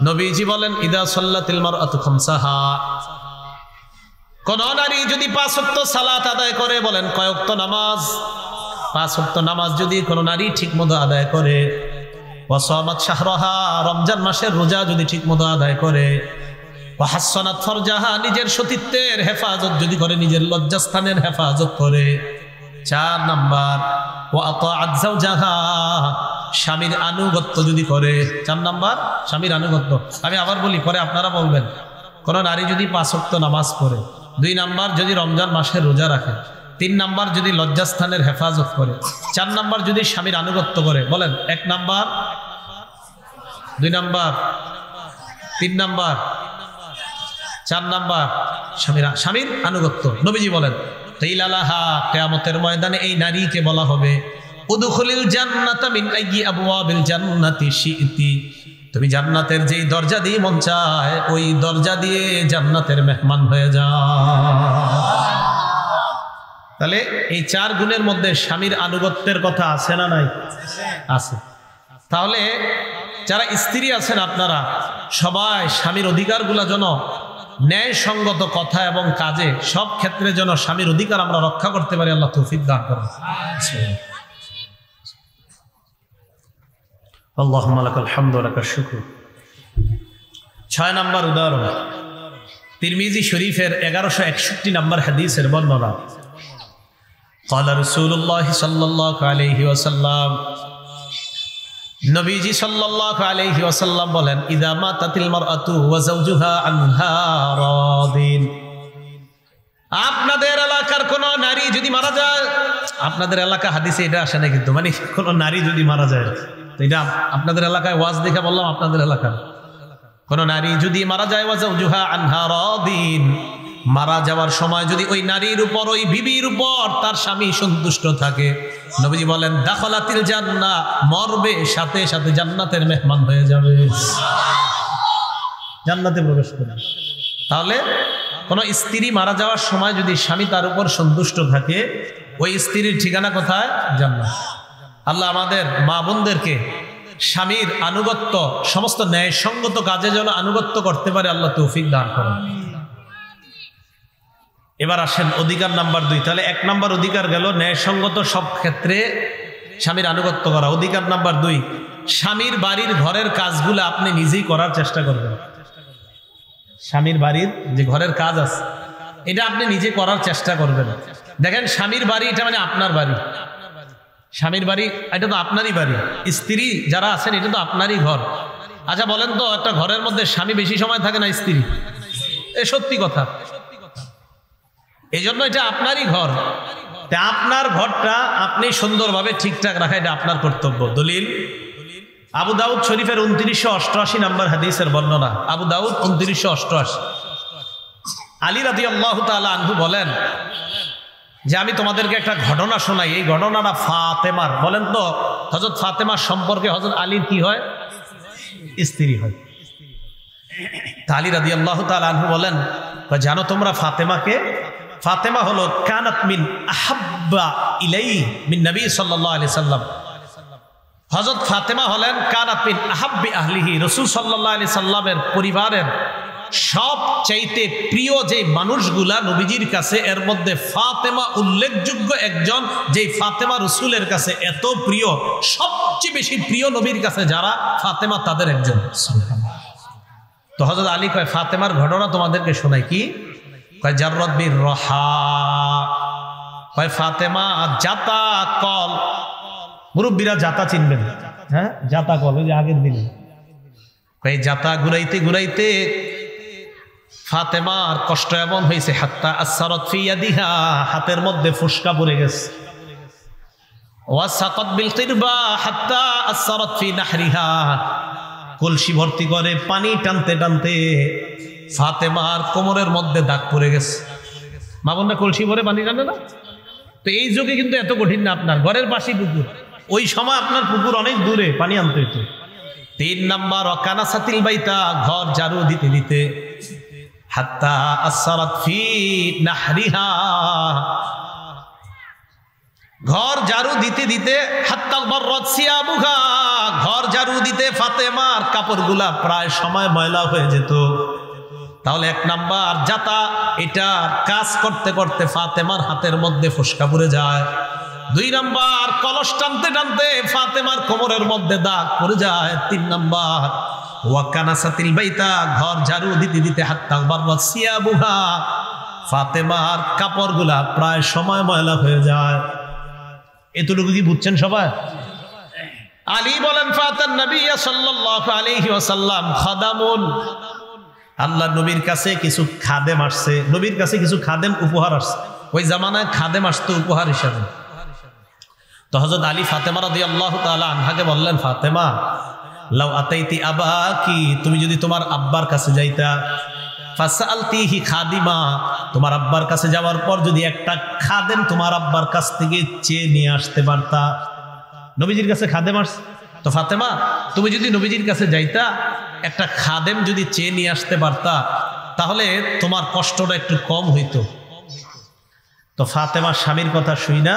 নবীজি বলেন ইদা সাল্লাতিল মারআতু খামসাহা, কোন নারী যদি 5 ওয়াক্ত সালাত আদায় করে, বলেন কয় ওয়াক্ত নামাজ? 5 ওয়াক্ত নামাজ যদি কোন নারী ঠিকমতো আদায় করে, ওয়া সামাত শাহরাহা, রমজান মাসের রোজা যদি ঠিকমতো আদায় করে, ওয়া হাসসানাত ফারজাহা, নিজের সতীত্বের হেফাজত যদি করে, নিজের লজ্জাস্থানের হেফাজত করে। 4 নাম্বার ওয়া আতাআত যাওজাহা, স্বামীর আনুগত্য যদি করে। 4 নাম্বার স্বামীর আনুগত্য। আমি আবার বলি পরে আপনারা বলবেন কোনো নারী যদি 5 ওয়াক্ত নামাজ পড়ে, 2 নাম্বার যদি রমজান মাসে রোজা রাখে, 3 নাম্বার যদি লজ্জাস্থানের হেফাজত করে, 4 নাম্বার যদি স্বামীর আনুগত্য করে, বলেন 1 নাম্বার, 2 নাম্বার, 3 নাম্বার, 4 নাম্বার স্বামীর আনুগত্য। নবীজি বলেন তাইলালাহা, কিয়ামতের ময়দানে এই নারীকে বলা হবে উদখুলিল জান্নাতা মিন আইয়ি আবওয়াবিল জান্নাতি শি'তি, তুমি জান্নাতের যেই দরজা দিয়ে মন চায় ওই দরজা দিয়ে জান্নাতের মেহমান হয়ে যাও। তাহলে এই 4 গুণের মধ্যে স্বামীর আনুগত্যের কথা আছে না নাই? আছে। তাহলে যারা স্ত্রী আছেন আপনারা সবাই স্বামীর অধিকারগুলো যেন ন্যায়সঙ্গত কথা এবং কাজে সব ক্ষেত্রে যেন স্বামীর অধিকার আমরা রক্ষা করতে পারি, আল্লাহ তৌফিক দান করুন। আল্লাহুম্মা লাকাল হামদু ওয়া লাকাশ শুকর। 6 নাম্বার উদাহরণ তিরমিজি শরীফের 1161 নাম্বার হাদিসের বর্ণনা। قال رسول الله صلى الله عليه وسلم, নবীজি সাল্লাল্লাহু আলাইহি ওয়াসাল্লাম বলেন ইযা মাতাতিল মারআতু ওয়া যাওজুহা আনহা রাদিন, আপনাদের এলাকার কোন নারী যদি মারা যায়, আপনাদের এলাকা হাদিসে এটা আসে না কিন্তু, মানে কোন নারী যদি মারা যায়, তো এটা আপনাদের এলাকায় ওয়াজ দেখে বললাম আপনাদের এলাকার কোন নারী যদি মারা যায়, ওয়া যাওজুহা আনহা রাদিন, মারা যাওয়ার সময় যদি ওই নারীর উপর ওই বিবির উপর তার স্বামী সন্তুষ্ট থাকে, নবীজি বলেন দাখালাতিল জান্নাহ, মরবে সাথে সাথে জান্নাতের মেহমান হয়ে যাবে, জান্নাতে প্রবেশ করবে। তাহলে কোন স্ত্রী মারা যাওয়ার সময় যদি স্বামী তার উপর সন্তুষ্ট থাকে, ওই স্ত্রীর ঠিকানা কোথায়? জান্নাত। আল্লাহ আমাদের মা বোনদেরকে স্বামীর আনুগত্য সমস্ত ন্যায়সঙ্গত কাজে যেন আনুগত্য করতে পারে, আল্লাহ তৌফিক দান করেন। এবার আসেন অধিকার নাম্বার 2। তাহলে 1 নাম্বার অধিকার গেল ন্যায়সঙ্গত সব ক্ষেত্রে স্বামীর আনুগত্য করা। অধিকার নাম্বার 2, স্বামীর বাড়ির ঘরের কাজগুলো আপনি নিজেই করার চেষ্টা করবেন। স্বামীর বাড়ির যে ঘরের কাজ আছে এটা আপনি নিজে করার চেষ্টা করবেন। দেখেন স্বামীর বাড়ি এটা মানে আপনার বাড়ি, স্বামীর বাড়ি এটা তো আপনারই বাড়ি, স্ত্রী যারা আছেন এটা তো আপনারই ঘর। আচ্ছা বলেন তো, একটা ঘরের মধ্যে স্বামী বেশি সময় থাকে না স্ত্রী? এ সত্যি কথা। এই জন্য এটা আপনারই ঘর, আপনার ঘরটা আপনি সুন্দরভাবে ঠিকঠাক রাখা এটা আপনার কর্তব্য। দলিল আবু দাউদ শরীফের 2988 নাম্বার হাদিসের বর্ণনা। আবু দাউদ 2988। আলী রাদিয়াল্লাহু তাআলা আনহু বলেন যে আমি তোমাদেরকে একটা ঘটনা শোনাই, এই ঘটনাটা ফাতেমার। বলেন তো হযরত ফাতেমার সম্পর্কে হযরত আলীর কি হয়? স্ত্রী হয়। আলী রাদিয়াল্লাহু তাআলা আনহু বলেন জানো তোমরা ফাতেমাকে? ফাতেমা হলো কানাত মিন আহাব্বা ইলাইহি মিন নবী সাল্লাল্লাহু আলাইহি সাল্লাম। হযরত ফাতেমা হলেন কানাত মিন আহাব্বি আহলিহি, রাসূল সাল্লাল্লাহু আলাইহি সাল্লামের পরিবারের সবচাইতে প্রিয় যে মানুষগুলা নবীজির কাছে, এর মধ্যে ফাতেমা উল্লেখযোগ্য একজন, যেই ফাতেমা রাসূলের কাছে এত প্রিয়, সবচেয়ে বেশি প্রিয় নবীর কাছে যারা, ফাতেমা তাদের একজন। তো হযরত আলী কয় ফাতেমার ঘটনা তোমাদেরকে শোনাই। কি কয়? জাররাত বির রাহা, কয় ফাতেমা জাতা কল, মুরব্বীরা জাতা চিনবেন, হ্যাঁ জাতা কল, ওই যে আগের দিনে, কয় জাতা ঘুরাইতে ঘুরাইতে ফাতেমার কষ্ট এমন হয়েছে হাত্তা আসসারাত ফি ইয়াদিহা, হাতের মধ্যে ফুসকা পড়ে গেছে। ওয়া সাকাত বিল কিরবা হাত্তা আসসারাত ফি নাহরিহা, কলসি ভর্তি করে পানি টানতে টানতে ফাতেমার কোমরের মধ্যে দাগ পড়ে গেছে। মা বোনরা কলসি ভরে পানি টানে না? তো এই যুগে কিন্তু এত কঠিন না, আপনার ঘরের পাশে পুকুর, ওই সময় আপনার পুকুর অনেক দূরে, পানি আনতে হইতো। 3 নাম্বার ওয়াকানাসাতিল বাইতা, ঘর ঝাড়ু দিতে দিতে হাত্তা আসসারাত ফি নাহরিহা, ঘর ঝাড়ু দিতে দিতে হাত্তা বাররাত সিয়াবুহা, ঘর ঝাড়ু দিতে ফাতেমার কাপড়গুলা প্রায় সময় ময়লা হয়ে যেত। তাহলে 1 নাম্বার জাতা, এটা কাজ করতে করতে ফাতেমার হাতের মধ্যে ফুসকা পড়ে যায়। 2 নাম্বার কলস টানতে টানতে ফাতেমার কোমরের মধ্যে দাগ পড়ে যায়। 3 নাম্বার ওয়াকানাসাতিল বাইতা, ঘর ঝাড়ু দিতে দিতে হাত্তা বাররাত সিয়াবুহা, ফাতেমার কাপড়গুলা প্রায় সময় ময়লা হয়ে যায়। এতটুকু কি বুঝছেন সবাই? আলী বলেন ফাতান নবী সাল্লাল্লাহু আলাইহি ওয়াসাল্লাম খাদামুন, আল্লাহ নবীর কাছে কিছু খাদেম আসছে, নবীর কাছে কিছু খাদেম উপহার আসছে। ওই জামানায় খাদেম আসতো উপহার হিসাবে। তো হযরত আলী ফাতেমা রাদিয়াল্লাহু তাআলা আনহাকে বললেন, ফাতেমা লাউ আতাইতি আবাকি, তুমি যদি তোমার আব্বার কাছে যাইতা, ফাসালতিহি খাদিমা, তোমার আব্বার কাছে যাওয়ার পর যদি একটা খাদেম তোমার আব্বার কাছ থেকে চেয়ে নিয়ে আসতে পারতা। নবীজির কাছে খাদেম আসছে, তো ফাতেমা তুমি যদি নবীজির কাছে যাইতা, একটা খাদেম যদি চেয়ে নিয়ে আসতে পারতা, তাহলে তোমার কষ্টটা একটু কম হইতো। তো ফাতেমা স্বামীর কথা শুই না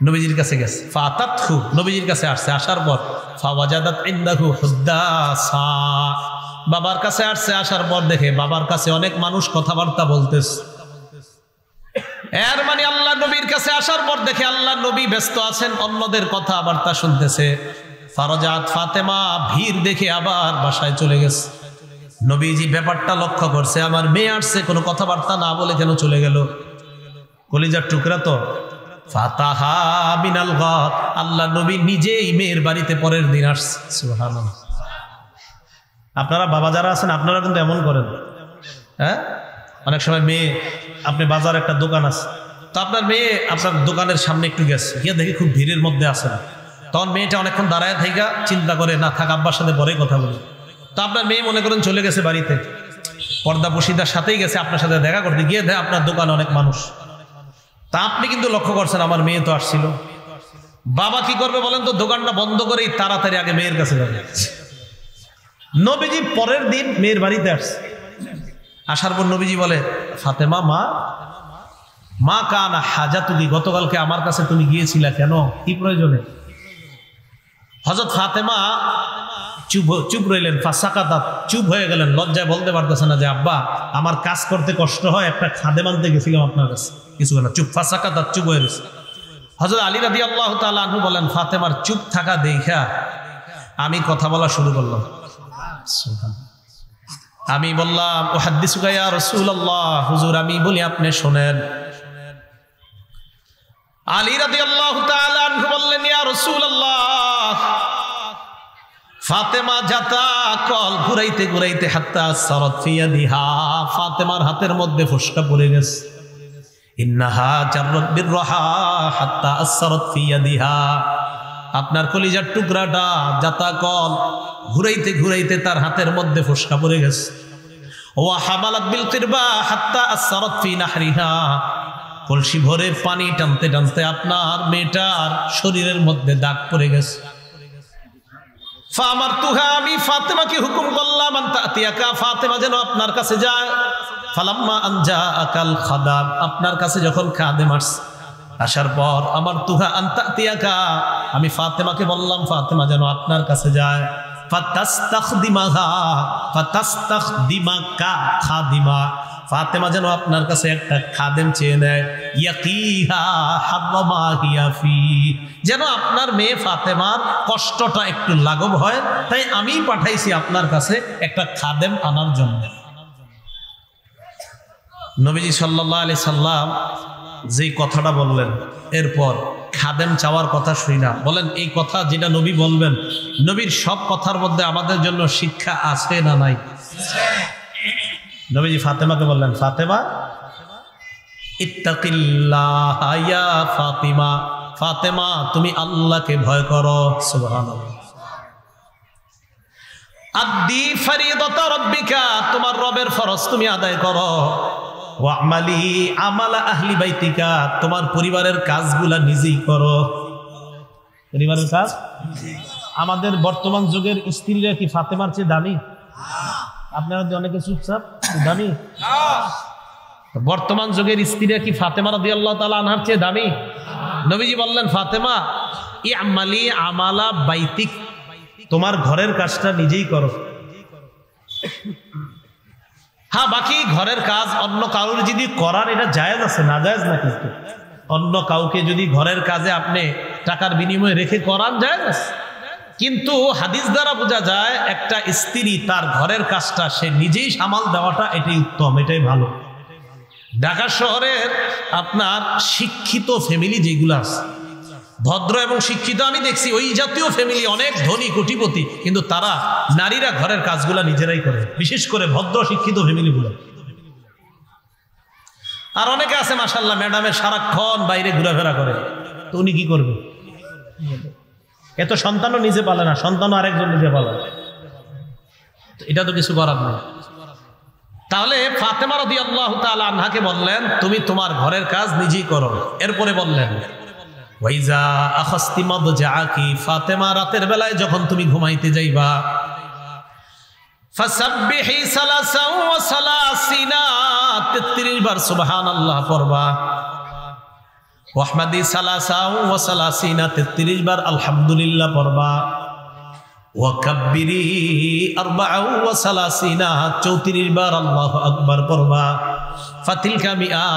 নবীজির কাছে গেছে। ফাতাতহু, নবীজির কাছে আসছে। আসার পর ফাওয়াজাদাত ইনদাহু হুদ্দাসা, বাবার কাছে আসছে। আসার পর দেখে বাবার কাছে অনেক মানুষ কথাবার্তা বলতেছে। এর মানে আল্লাহ নবীর কাছে আসার পর দেখে আল্লাহ নবী ব্যস্ত আছেন, অন্যদের কথাবার্তা শুনতেছে। ফারাজাত ফাতেমা ভিড় দেখে আবার বাসায় চলে গেছে। নবীজি ব্যাপারটা লক্ষ্য করছে, আমার মেয়ে আসছে, কোনো কথাবার্তা না বলে কেন চলে গেল? কলিজার টুকরা তো। ফাতাহা বিনাল গাদ, আল্লাহ নবী নিজেই মেয়ের বাড়িতে পরের দিন আসছে। সুবহানাল্লাহ। আপনারা বাবা যারা আছেন আপনারা কিন্তু এমন করেন, হ্যাঁ? অনেক সময় মেয়ে, আপনি বাজার একটা দোকান আছে, তো আপনার মেয়ে আপনার দোকানের সামনে একটু গেছে, গিয়ে দেখি খুব ভিড়ের মধ্যে আছে না, তখন মেয়েটা অনেকক্ষণ দাঁড়ায় থাইকা চিন্তা করে, না থাক আব্বার সাথে পরে কথা বলি। তো আপনার মেয়ে মনে করেন চলে গেছে বাড়িতে, পর্দা বসিদার সাথেই গেছে আপনার সাথে দেখা করতে, গিয়ে দেয় আপনার দোকানে অনেক মানুষ। তা আপনি কিন্তু লক্ষ্য করছেন আমার মেয়ে তো আসছিল। বাবা কি করবে বলেন তো? দোকানটা বন্ধ করেই তাড়াতাড়ি আগে মেয়ের কাছে যাবে। নবীজি পরের দিন মেয়ের বাড়িতে আসছে। আসার পর নবীজি বলে, ফাতেমা মা কানা হাজাতুকি, গতকালকে আমার কাছে তুমি গিয়েছিলা কেন, কি প্রয়োজনে? হযরত ফাতেমা চুপ রইলেন। ফাসাকাতাত, চুপ হয়ে গেলেন, লজ্জায় বলতে পারতেছে না যে আব্বা আমার কাজ করতে কষ্ট হয়, একটা খাদেম আনতে গেছিলাম আপনার কাছে, কিছু না। চুপ, ফাসাকাতাত, চুপ হয়ে গেছে। হযরত আলী রাদিয়াল্লাহু তাআলা আনহু বলেন, ফাতেমার চুপ থাকা দেখা আমি কথা বলা শুরু করলাম। আমি বললাম, উহাদ্দিসুকা ইয়া রাসূলুল্লাহ, হুজুর আমি বলি আপনি শোনেন। আলী রাদিয়াল্লাহু তাআলা আনহু বললেন, ইয়া রাসূলুল্লাহ, ফাতেমা জাতা কল ঘুরাইতে ঘুরাইতে হাত্তা সারাত ফি ইয়াদিহা, ফাতেমার হাতের মধ্যে ফোসকা পড়ে গেছে। ইন্নাহা জাররাত বিররাহা হাত্তা আসরাত ফি ইয়াদিহা, আপনার কলিজার টুকরাটা জাতা কল ঘুরাইতে ঘুরাইতে তার হাতের মধ্যে ফোসকা পড়ে গেছে। ওয়া হামালাত বিল কিরবা হাত্তা আসরাত ফি নাহরিহা, কলসি ভরে পানি টানতে টানতে আপনার মেয়েটার শরীরের মধ্যে দাগ পড়ে গেছে। ফামারতুহা, আমি ফাতেমাকে হুকুম করলাম, আন তাতিয়াকা, ফাতেমা যেন আপনার কাছে যায়। ফালাম্মা আনজা আকাল খাদাম, আপনার কাছে যখন খাদেম আসছে, আসার পর আমার তুহা আন তাতিয়াকা, আমি ফাতেমাকে বললাম ফাতেমা যেন আপনার কাছে যায়। ফাতাস্তাখদিমাহা, ফাতাস্তাখদিমাকা খাদিমা, ফাতেমা যেন আপনার কাছে একটা খাদেম চেয়ে নেয়। ইয়াকিহা হাররামা হিয়া ফি, যেন আপনার মেয়ে ফাতেমার কষ্টটা একটু লাঘব হয়, তাই আমি পাঠাইছি আপনার কাছে একটা খাদেম আনার জন্য। নবীজি সাল্লাল্লাহু আলাইহি সাল্লাম যেই কথাটা বললেন, এরপর খাদেম চাওয়ার কথা শুই না। বলেন এই কথা যেটা নবী বলবেন, নবীর সব কথার মধ্যে আমাদের জন্য শিক্ষা আছে না নাই? নবীজি ফাতেমাকে বললেন, ফাতেমা ইত্তাকিল্লাহ ইয়া ফাতিমা, ফাতেমা তুমি আল্লাহকে ভয় করো। সুবহানাল্লাহ। আদ্দি ফরিদাতা রাব্বিকা, তোমার রবের ফরজ তুমি আদায় করো। ওয়ামালি আমালা আহলি বাইতিকা, তোমার পরিবারের কাজগুলা নিজেই করো। পরিবারের কাজ আমাদের বর্তমান যুগের স্ত্রীরা কি ফাতেমার চেয়ে দামি? আপনারা অনেকে চুপচাপ, দামি? বর্তমান যুগের স্ত্রীরা কি ফাতেমা রাদিয়াল্লাহু তাআলা আনহার চেয়ে দামি? নবীজি বললেন, ফাতেমা ইয়ামালি আমালা বাইতিক, তোমার ঘরের কাজটা নিজেই করো। হ্যাঁ, বাকি ঘরের কাজ অন্য কারোর যদি করার এটা জায়েজ আছে, না জায়েজ না? কিন্তু অন্য কাউকে যদি ঘরের কাজে আপনি টাকার বিনিময়ে রেখে করান জায়েজ আছে, কিন্তু হাদিস দ্বারা বোঝা যায় একটা স্ত্রী তার ঘরের কাজটা সে নিজেই সামাল দেওয়াটা এটাই উত্তম, এটাই ভালো। ঢাকা শহরের আপনার শিক্ষিত ফ্যামিলি যেগুলো আছে, ভদ্র এবং শিক্ষিত আমি দেখছি ওই জাতীয় ফ্যামিলি, অনেক ধনী কোটিপতি, কিন্তু তারা নারীরা ঘরের কাজগুলা নিজেরাই করে, বিশেষ করে ভদ্র শিক্ষিত ফ্যামিলিগুলো। আর অনেকে আছে মাশাআল্লাহ ম্যাডামের সারাক্ষণ বাইরে ঘোরাফেরা করে, তো উনি কি করবে? এত সন্তানও নিজে পালে না, সন্তানও আরেকজন নিজে পালে, এটা তো কিছু করার নেই। তাহলে ফাতেমা রাদিয়াল্লাহু তাআলা আনহাকে বললেন তুমি তোমার ঘরের কাজ নিজেই করো। এরপরে বললেন ওয়াইজা আখাস্তি মাদজাকি, ফাতেমা রাতের বেলায় যখন তুমি ঘুমাইতে যাইবা ফাসাব্বিহি সালাসা ওয়া সালাসিনা, 33 বার সুবহানাল্লাহ পড়বা, ওয়াহমাদি সালাসা ওয়া সালাসিনা, 33 বার আলহামদুলিল্লাহ পড়বা, ওয়াকাব্বিরি আরবাআ ওয়া সালাসিনা, 34 বার আল্লাহু আকবার পড়বা, ফাতিলকা মিআ,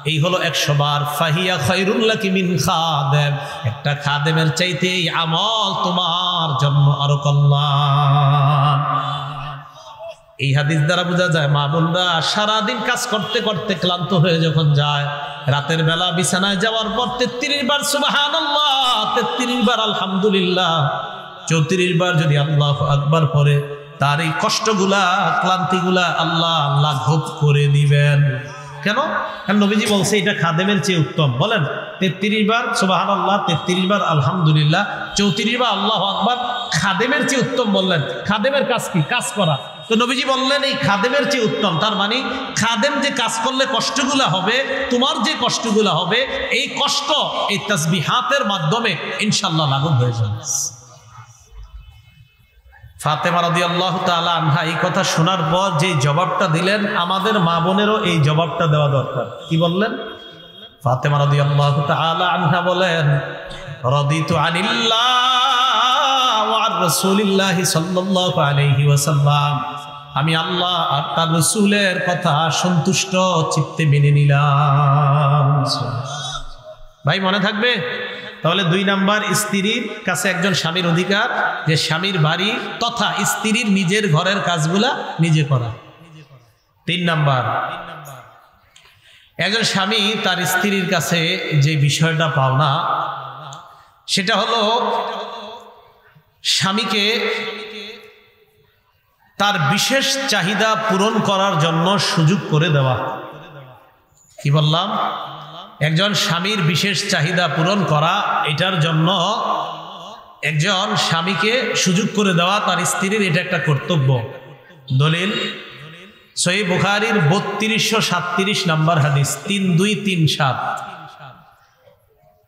এই হলো 100 বার, ফাহিয়া খায়রুল লাকি মিন খাদেম, একটা খাদেমের চাইতে এই আমল তোমার জন্য আরো কল্যাণ। এই হাদিস দ্বারা বোঝা যায় মা বোনরা সারাদিন কাজ করতে করতে ক্লান্ত হয়ে যখন যায়, রাতের বেলা বিছানায় যাওয়ার পর 33 বার সুবহানাল্লাহ, 33 বার আলহামদুলিল্লাহ, 34 বার যদি আল্লাহু আকবার পড়ে, তার এই কষ্টগুলা ক্লান্তিগুলা আল্লাহ লাঘব করে দিবেন। কেন? কারণ নবীজি বলছে এটা খাদেমের চেয়ে উত্তম। বলেন 33 বার সুবহানাল্লাহ, 33 বার আলহামদুলিল্লাহ, 34 বার আল্লাহু আকবার খাদেমের চেয়ে উত্তম বললেন। খাদেমের কাজ কি? কাজ করা। তো নবীজি বললেন এই খাদেমের চেয়ে উত্তম, তার মানে খাদেম যে কাজ করলে কষ্টগুলা হবে, তোমার যে কষ্টগুলা হবে, এই কষ্ট এই তাসবিহাতের মাধ্যমে ইনশাআল্লাহ লাঘব হয়ে যাবে। ফাতেমা রাদিয়াল্লাহু তাআলা আনহা এই কথা শোনার পর যে জবাবটা দিলেন, আমাদের মা বোনেরও এই জবাবটা দেওয়া দরকার। কি বললেন? ফাতেমা রাদিয়াল্লাহু তাআলা আনহা বলেন রাদিতু আনিল্লাহ ওয়া আর রাসূলিল্লাহি সাল্লাল্লাহু আলাইহি ওয়াসাল্লাম, আমি আল্লাহ আর তার রাসূলের কথা সন্তুষ্ট চিত্তে মেনে নিলাম। ভাই মনে থাকবে? তাহলে 2 নাম্বার, স্ত্রীর কাছে একজন স্বামীর অধিকার যে স্বামীর বাড়ি তথা স্ত্রীর নিজের ঘরের কাজগুলা নিজে করা। 3 নাম্বার, একজন স্বামী তার স্ত্রীর কাছে যে বিষয়টা পাওনা, সেটা হলো স্বামীকে তার বিশেষ চাহিদা পূরণ করার জন্য সুযোগ করে দেওয়া। কি বললাম? একজন স্বামীর বিশেষ চাহিদা পূরণ করা, এটার জন্য একজন স্বামীকে সুযোগ করে দেওয়া তার স্ত্রীর, এটা একটা কর্তব্য। দলিল সহিহ বুখারীর 3237 নম্বর হাদিস, 3237,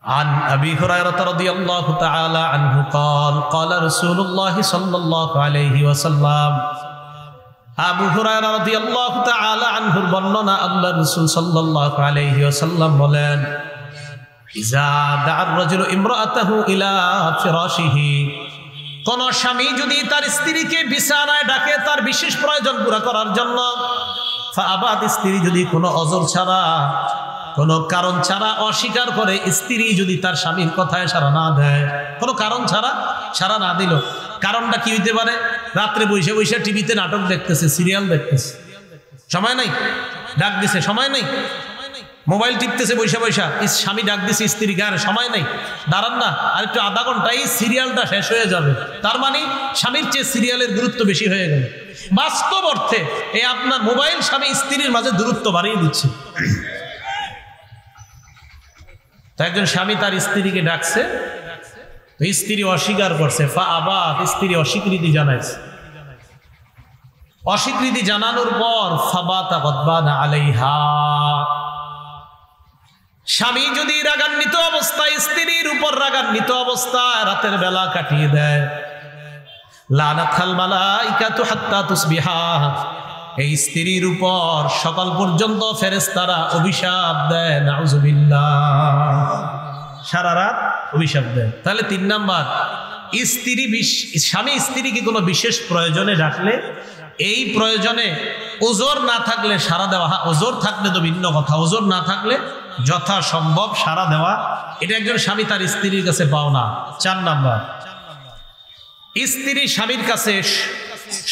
عن أبي هريرة رضي الله تعالى عنه قال قال رسول الله صلى الله عليه وسلم, আবু হুরায়রা রাদিয়াল্লাহু তাআলা আনহুর বর্ণনা, আল্লাহর রাসূল সাল্লাল্লাহু আলাইহি ওয়াসাল্লাম বলেন ইজা দা'আর রাজুলু ইমরাআতাহু ইলা ফিরাশিহি, কোন স্বামী যদি তার স্ত্রীকে বিছানায় ডাকে তার বিশেষ প্রয়োজন পুরো করার জন্য, ফাআবাদ, স্ত্রী যদি কোনো অজর ছাড়া কোনো কারণ ছাড়া অস্বীকার করে, স্ত্রী যদি তার স্বামীর কথায় সাড়া না দেয়, কোনো কারণ ছাড়া সাড়া না দিল, কারণটা কি হইতে পারে? রাত্রে বসে বসে টিভিতে নাটক দেখতেছে, সিরিয়াল দেখতেছে, সময় নাই, ডাক দিছে সময় নাই, মোবাইল টিপতেছে বসে বসে, স্বামী ডাক দিছে স্ত্রী গায়ে, সময় নাই, দাঁড়ান না আর একটু আধা ঘন্টাই সিরিয়ালটা শেষ হয়ে যাবে, তার মানে স্বামীর চেয়ে সিরিয়ালের গুরুত্ব বেশি হয়ে গেল। বাস্তব অর্থে এই আপনার মোবাইল স্বামী স্ত্রীর মাঝে দূরত্ব বাড়িয়ে দিচ্ছে। তো একজন স্বামী তার স্ত্রীকে ডাকছে, তো স্ত্রী অস্বীকার করছে, ফাআবাদ, স্ত্রী অস্বীকৃতি জানাইছে। অস্বীকৃতি জানানোর পর ফাবাতা গদবানা আলাইহা, স্বামী যদি রাগান্বিত অবস্থায় স্ত্রীর উপর রাগান্বিত অবস্থায় রাতের বেলা কাটিয়ে দেয়, লানাতাল মালাইকাতু হাত্তা তুসবিহা, এই স্ত্রীর উপর সকাল পর্যন্ত ফেরেশতারা অভিশাপ দেয়, নাউজুবিল্লাহ, সারা রাত অভিশাপ দেয়। তাহলে 3 নাম্বার, স্বামী স্ত্রীকে কোনো বিশেষ প্রয়োজনে ডাকলে, এই প্রয়োজনে ওজর না থাকলে সারা দেওয়া, ওজর থাকলে তো ভিন্ন কথা, ওজর না থাকলে যথাসম্ভব সারা দেওয়া, এটা একজন স্বামী তার স্ত্রীর কাছে পাওনা। 4 নাম্বার, স্ত্রী স্বামীর কাছে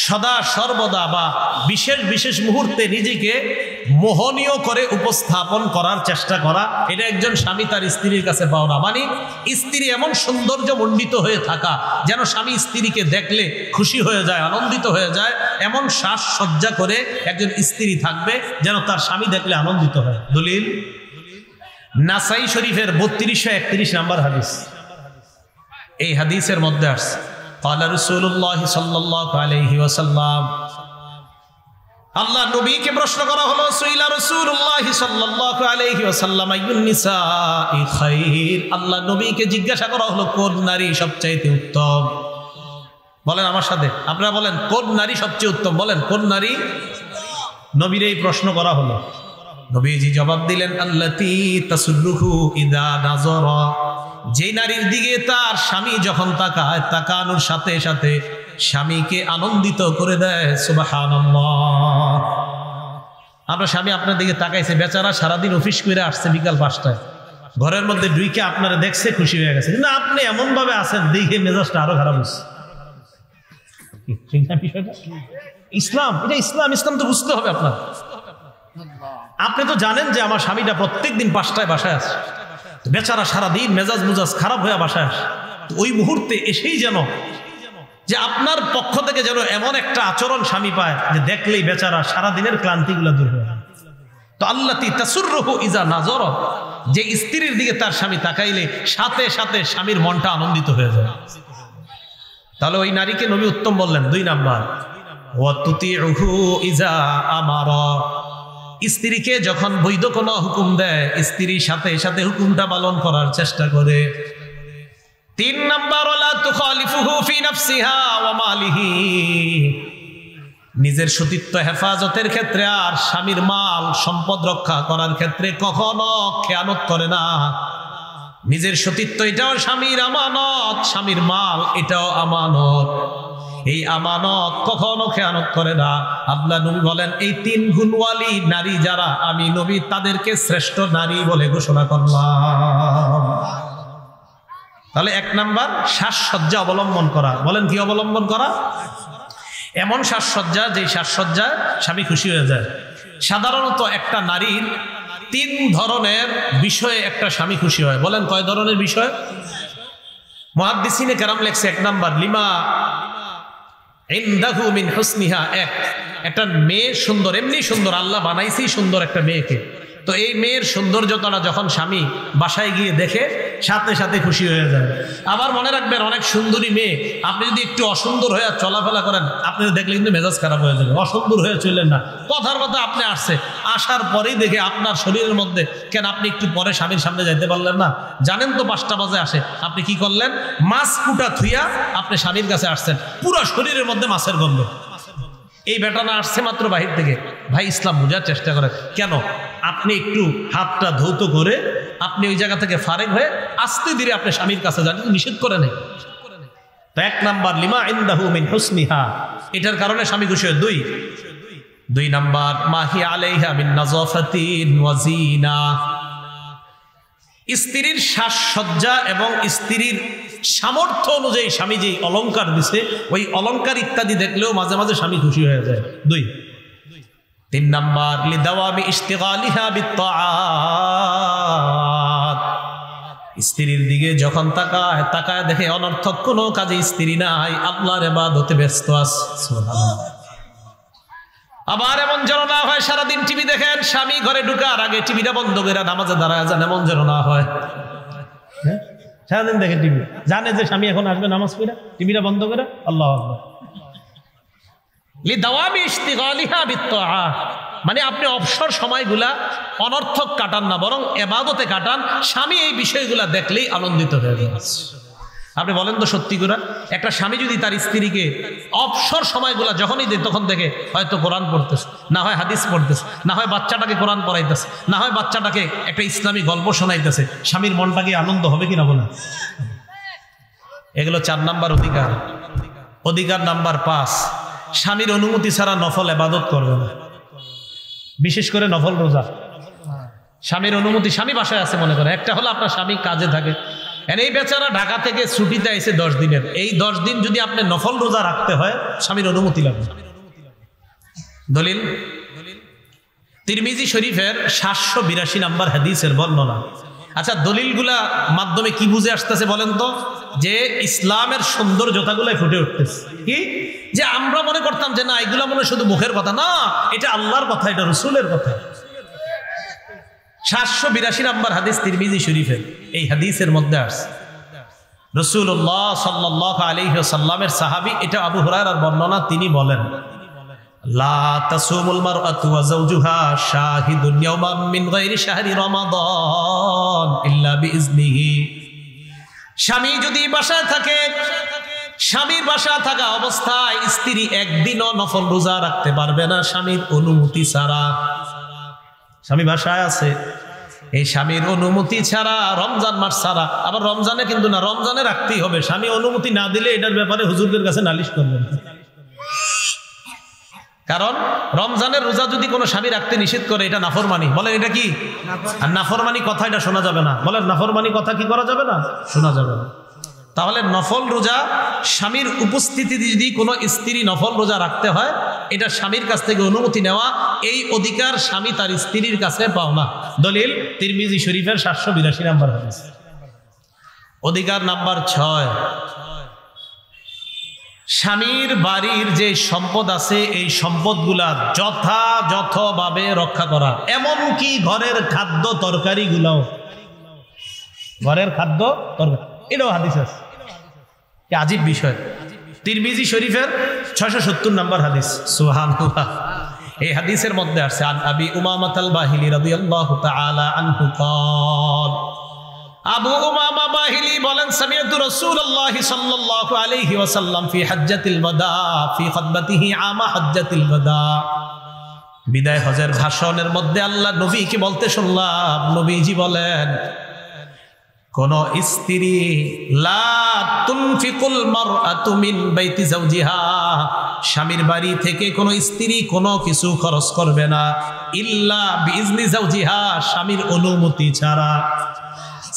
সদা সর্বদা বা বিশেষ বিশেষ মুহূর্তে নিজেকে মোহনীয় করে উপস্থাপন করার চেষ্টা করা, এটা একজন স্বামী তার স্ত্রীর কাছে পাওয়া। মানে স্ত্রী এমন সৌন্দর্য মণ্ডিত হয়ে থাকা যেন স্বামী স্ত্রীকে দেখলে খুশি হয়ে যায়, আনন্দিত হয়ে যায়, এমন সাজসজ্জা করে একজন স্ত্রী থাকবে যেন তার স্বামী দেখলে আনন্দিত হয়। দলিল নাসাই শরীফের 3231 নম্বর হাদিস। এই হাদিসের মধ্যে আসছে قال رسول الله صلى الله عليه وسلم, আল্লাহ নবীকে প্রশ্ন করা হলো, সুইলা রাসূলুল্লাহ সাল্লাল্লাহু আলাইহি ওয়াসাল্লাম আইয়ুন নিসাই খায়র, আল্লাহ নবীকে জিজ্ঞাসা করা হলো কোন নারী সবচাইতে উত্তম। বলেন আমার সাথে, আপনারা বলেন কোন নারী সবচেয়ে উত্তম, বলেন কোন নারী। নবীর এই প্রশ্ন করা হলো, নবীজি জবাব দিলেন আল্লাতী তাসুররুহু ইযা নাযারা, যে নারীর দিকে তার স্বামী যখন তাকায়, তাকানোর সাথে সাথে স্বামীকে আনন্দিত করে দেয়। সুবহানাল্লাহ। আপনার স্বামী আপনার দিকে তাকাইছে, বেচারা সারাদিন অফিস করে আসছে, বিকাল 5টায় ঘরের মধ্যে ঢুইকে আপনারা দেখছে, খুশি হয়ে গেছে, কিন্তু আপনি এমন ভাবে আছেন দেখে মেজাজটা আরো খারাপ হচ্ছে। ইসলাম, এটা ইসলাম, ইসলাম তো বুঝতে হবে আপনার। আপনি তো জানেন যে আমার স্বামীটা প্রত্যেকদিন 5টায় বাসায় আসে, বেচারা সারাদিন মেজাজ মুজাজ খারাপ হয়ে বাসায় আসে, ওই মুহূর্তে এসেই যেন যে আপনার পক্ষ থেকে যেন এমন একটা আচরণ স্বামী পায় যে দেখলেই বেচারা সারাদিনের ক্লান্তিগুলো দূর হয়ে যায়। তো আল্লাতী তাসুররুহু ইযা নাযারা, যে স্ত্রীর দিকে তার স্বামী তাকাইলে সাথে সাথে স্বামীর মনটা আনন্দিত হয়ে যায়। তাহলে ওই নারীকে নবী উত্তম বললেন। 2 নাম্বার, ওয়া তুতিউহু ইযা আমারা, স্ত্রীকে যখন বৈধ কোনো হুকুম দেয় স্ত্রীর সাথে সাথে হুকুমটা পালন করার চেষ্টা করে। 3 নাম্বার, ওয়ালা তুখালিফুহু ফি নাফসিহা ওয়া মালিহি, নিজের সতীত্ব হেফাজতের ক্ষেত্রে আর স্বামীর মাল সম্পদ রক্ষা করার ক্ষেত্রে কখনো খেয়ানত করে না। নিজের সতীত্ব এটাও স্বামীর আমানত, স্বামীর মাল এটাও আমানত, এই আমানত কখনো খেয়ানত করে না। আল্লাহ নবী বলেন এই 3 গুণওয়ালী নারী যারা, আমি নবী তাদেরকে শ্রেষ্ঠ নারী বলে ঘোষণা করলাম। তাহলে 1 নাম্বার, সাজসজ্জা অবলম্বন করা। বলেন কি অবলম্বন করা? এমন সাজসজ্জা যে সাজসজ্জায় স্বামী খুশি হয়ে যায়। সাধারণত একটা নারীর 3 ধরনের বিষয়ে একটা স্বামী খুশি হয়। বলেন কয় ধরনের বিষয়? মুহাদ্দিসিনে কেরাম লেখছে 1 নাম্বার, লিমা ইনদাহু মিন হুসনিহা, একটা মেয়ে সুন্দর, এমনি সুন্দর, আল্লাহ বানাইছেই সুন্দর একটা মেয়েকে, তো এই মেয়ের সৌন্দর্যতা যখন স্বামী বাসায় গিয়ে দেখে সাথে সাথে খুশি হয়ে যায়। আবার মনে রাখবেন, অনেক সুন্দরী মেয়ে আপনি যদি একটু অসুন্দর হয়ে চলাফেরা করেন, আপনি দেখলে কিন্তু মেজাজ খারাপ হয়ে যাবে। অসুন্দর হয়ে চললেন না, কথার কথা আপনি আসার পরেই দেখে আপনার শরীরের মধ্যে, কেন আপনি একটু পরে স্বামীর সামনে যাইতে পারলেন না? জানেন তো 5টা বাজে আসে, আপনি কি করলেন? মাছ কুটা থুইয়া আপনি স্বামীর কাছে আসছেন, পুরো শরীরের মধ্যে মাছের গন্ধ। এই বেটানা আসছে মাত্র বাহির থেকে। ভাই, ইসলাম বোঝার চেষ্টা করে। কেন? আপনি একটু হাতটা ধৌত করে আপনি ওই জায়গা থেকে ফারেক হয়ে আস্তে ধীরে আপনি স্বামীর কাছে যান, নিষেধ করে নেই। তো 1 নাম্বার, লিমা ইনদাহু মিন হুসনিহা, এটার কারণে স্বামী খুশি হয়। 2 নাম্বার, মাহি আলাইহা মিন নাযাফাতিন ওয়া জিনা, স্ত্রীর সাজসজ্জা এবং স্ত্রীর সামর্থ্য অনুযায়ী স্বামী যেই অলংকার দিছে, ওই অলংকার ইত্যাদি দেখলেও মাঝে মাঝে স্বামী খুশি হয়ে যায়। 3 নাম্বার, লিদাওয়ামি ইশতিগালিহা বিত্তাআত, স্ত্রীর দিকে যখন তাকায় দেখে অনর্থক কোনো কাজে স্ত্রী নাই, আল্লাহর ইবাদতে ব্যস্ত আছে। সুবহানাল্লাহ। আবার এমন যেন না হয় সারাদিন টিভি দেখেন, স্বামী ঘরে ঢুকার আগে টিভিটা বন্ধ করে নামাজে দাঁড়ায় যান, এমন যেন না হয়। সারাদিন দেখেন টিভি, জানে যে স্বামী এখন আসবে নামাজ পড়ে, টিভিটা বন্ধ করে আল্লাহু আকবার। লিদাওয়ামি ইশতিগালিহা বিত্তাআত, মানে আপনি অবসর সময়গুলা অনর্থক কাটান না, বরং ইবাদতে কাটান। স্বামী এই বিষয়গুলা দেখলেই আনন্দিত হয়ে যায়। আপনি বলেন তো সত্যি করে, একটা স্বামী যদি তার স্ত্রীকে অবসর সময়গুলা যখনই দেয় তখন দেখে হয়তো কোরআন পড়তেছে, না হয় হাদিস পড়তেছে, না হয় বাচ্চাটাকে কোরআন পড়াইতেছে, না হয় বাচ্চাটাকে একটা ইসলামী গল্প শোনাইতেছে, স্বামীর মনটাকে আনন্দ হবে কিনা বলেন? এগুলো 4 নাম্বার অধিকার। অধিকার নাম্বার 5, স্বামীর অনুমতি ছাড়া নফল ইবাদত করবে না, বিশেষ করে নফল রোজা। স্বামীর অনুমতি, স্বামী বাসায় আছে মনে করে, একটা হলো আপনার স্বামী কাজে থাকে, এই বেচারা ঢাকা থেকে ছুটিতে আইছে 10 দিনের, এই 10 দিন যদি আপনি নফল রোজা রাখতে হয় স্বামীর অনুমতি লাগবে। দলিল তিরমিজি শরীফের 782 নম্বর হাদিসের বর্ণনা। আচ্ছা, দলিলগুলা মাধ্যমে কি বুঝে আসতেছে বলেন তো? যে ইসলামের সৌন্দর্যতাগুলাই ফুটে উঠতেছে। কি যে আমরা মনে করতাম যে না এগুলা মনে শুধু মুখের কথা, না এটা আল্লাহর কথা, এটা রাসূলের কথা। 782 নম্বর হাদিস তিরমিজি শরীফের। এই হাদিসের মধ্যে আছে রাসূলুল্লাহ সাল্লাল্লাহু আলাইহি ওয়াসাল্লামের সাহাবী, এটা আবু হুরায়রার বর্ণনা, তিনি বলেন লা তাসুমুল মারআতু ওয়া যাওজুহা শাহিদুন ইয়াওমান মিন গায়রি শাহরি রমাদান ইল্লা বিইজনিহি। স্বামী যদি বাসায় থাকে, স্বামীর বাসায় থাকা অবস্থায় স্ত্রী একদিনও নফল রোজা রাখতে পারবে না স্বামীর অনুমতি ছাড়া। স্বামী বাসায় আছে, এই স্বামীর অনুমতি ছাড়া, রমজান মাস ছাড়া, আবার রমজানে কিন্তু না, রমজানে রাখতেই হবে। স্বামী অনুমতি না দিলে এটার ব্যাপারে হুজুরদের কাছে নালিশ করবেন, কারণ রমজানের রোজা যদি কোনো স্বামী রাখতে নিষেধ করে এটা নাফরমানি। বলেন এটা কি? আর নাফরমানি কথা এটা শোনা যাবে না। বলেন নাফরমানি কথা কি করা যাবে না? শোনা যাবে না। তাহলে নফল রোজা, স্বামীর উপস্থিতিতে যদি কোনো স্ত্রী নফল রোজা রাখতে হয়, এটা স্বামীর কাছ থেকে অনুমতি নেওয়া, এই অধিকার স্বামী তার স্ত্রীর কাছে পাও না। দলিল তিরমিজি শরীফের 782 নম্বর হাদিস। অধিকার নাম্বার 6, স্বামীর বাড়ির যে সম্পদ আছে এই সম্পদগুলা যথাযথভাবে রক্ষা করা, এমনকি ঘরের খাদ্য তরকারিগুলাও, ঘরের খাদ্য তরকারি, এটাও হাদিস আছে। কি আজীব বিষয়! তিরমিজি শরীফের 670 নম্বর হাদিস। সুবহানাল্লাহ। এই হাদিসের মধ্যে আছে আন আবি উমামাহ আল বাহিলি রাদিয়াল্লাহু তাআলা আনহু قال, আবু উমামা বাহিলি বলেন সামিআতু রাসূলুল্লাহ সাল্লাল্লাহু আলাইহি ওয়াসাল্লাম ফি হাজ্জাতিল ওয়াদা ফি খুতবাতিহি আমা হাজ্জাতিল ওয়াদা। বিদায় হজের ভাষণের মধ্যে আল্লাহ নবীকে বলতে শুনলাম, নবীজি বলেন কোন স্ত্রী লা তুনফিকুল মারআতু মিন বাইতি যাওজিহা, স্বামীর বাড়ি থেকে কোন স্ত্রী কোনো কিছু খরচ করবে না, ইল্লা বিইজনি যাওজিহা, স্বামীর অনুমতি ছাড়া।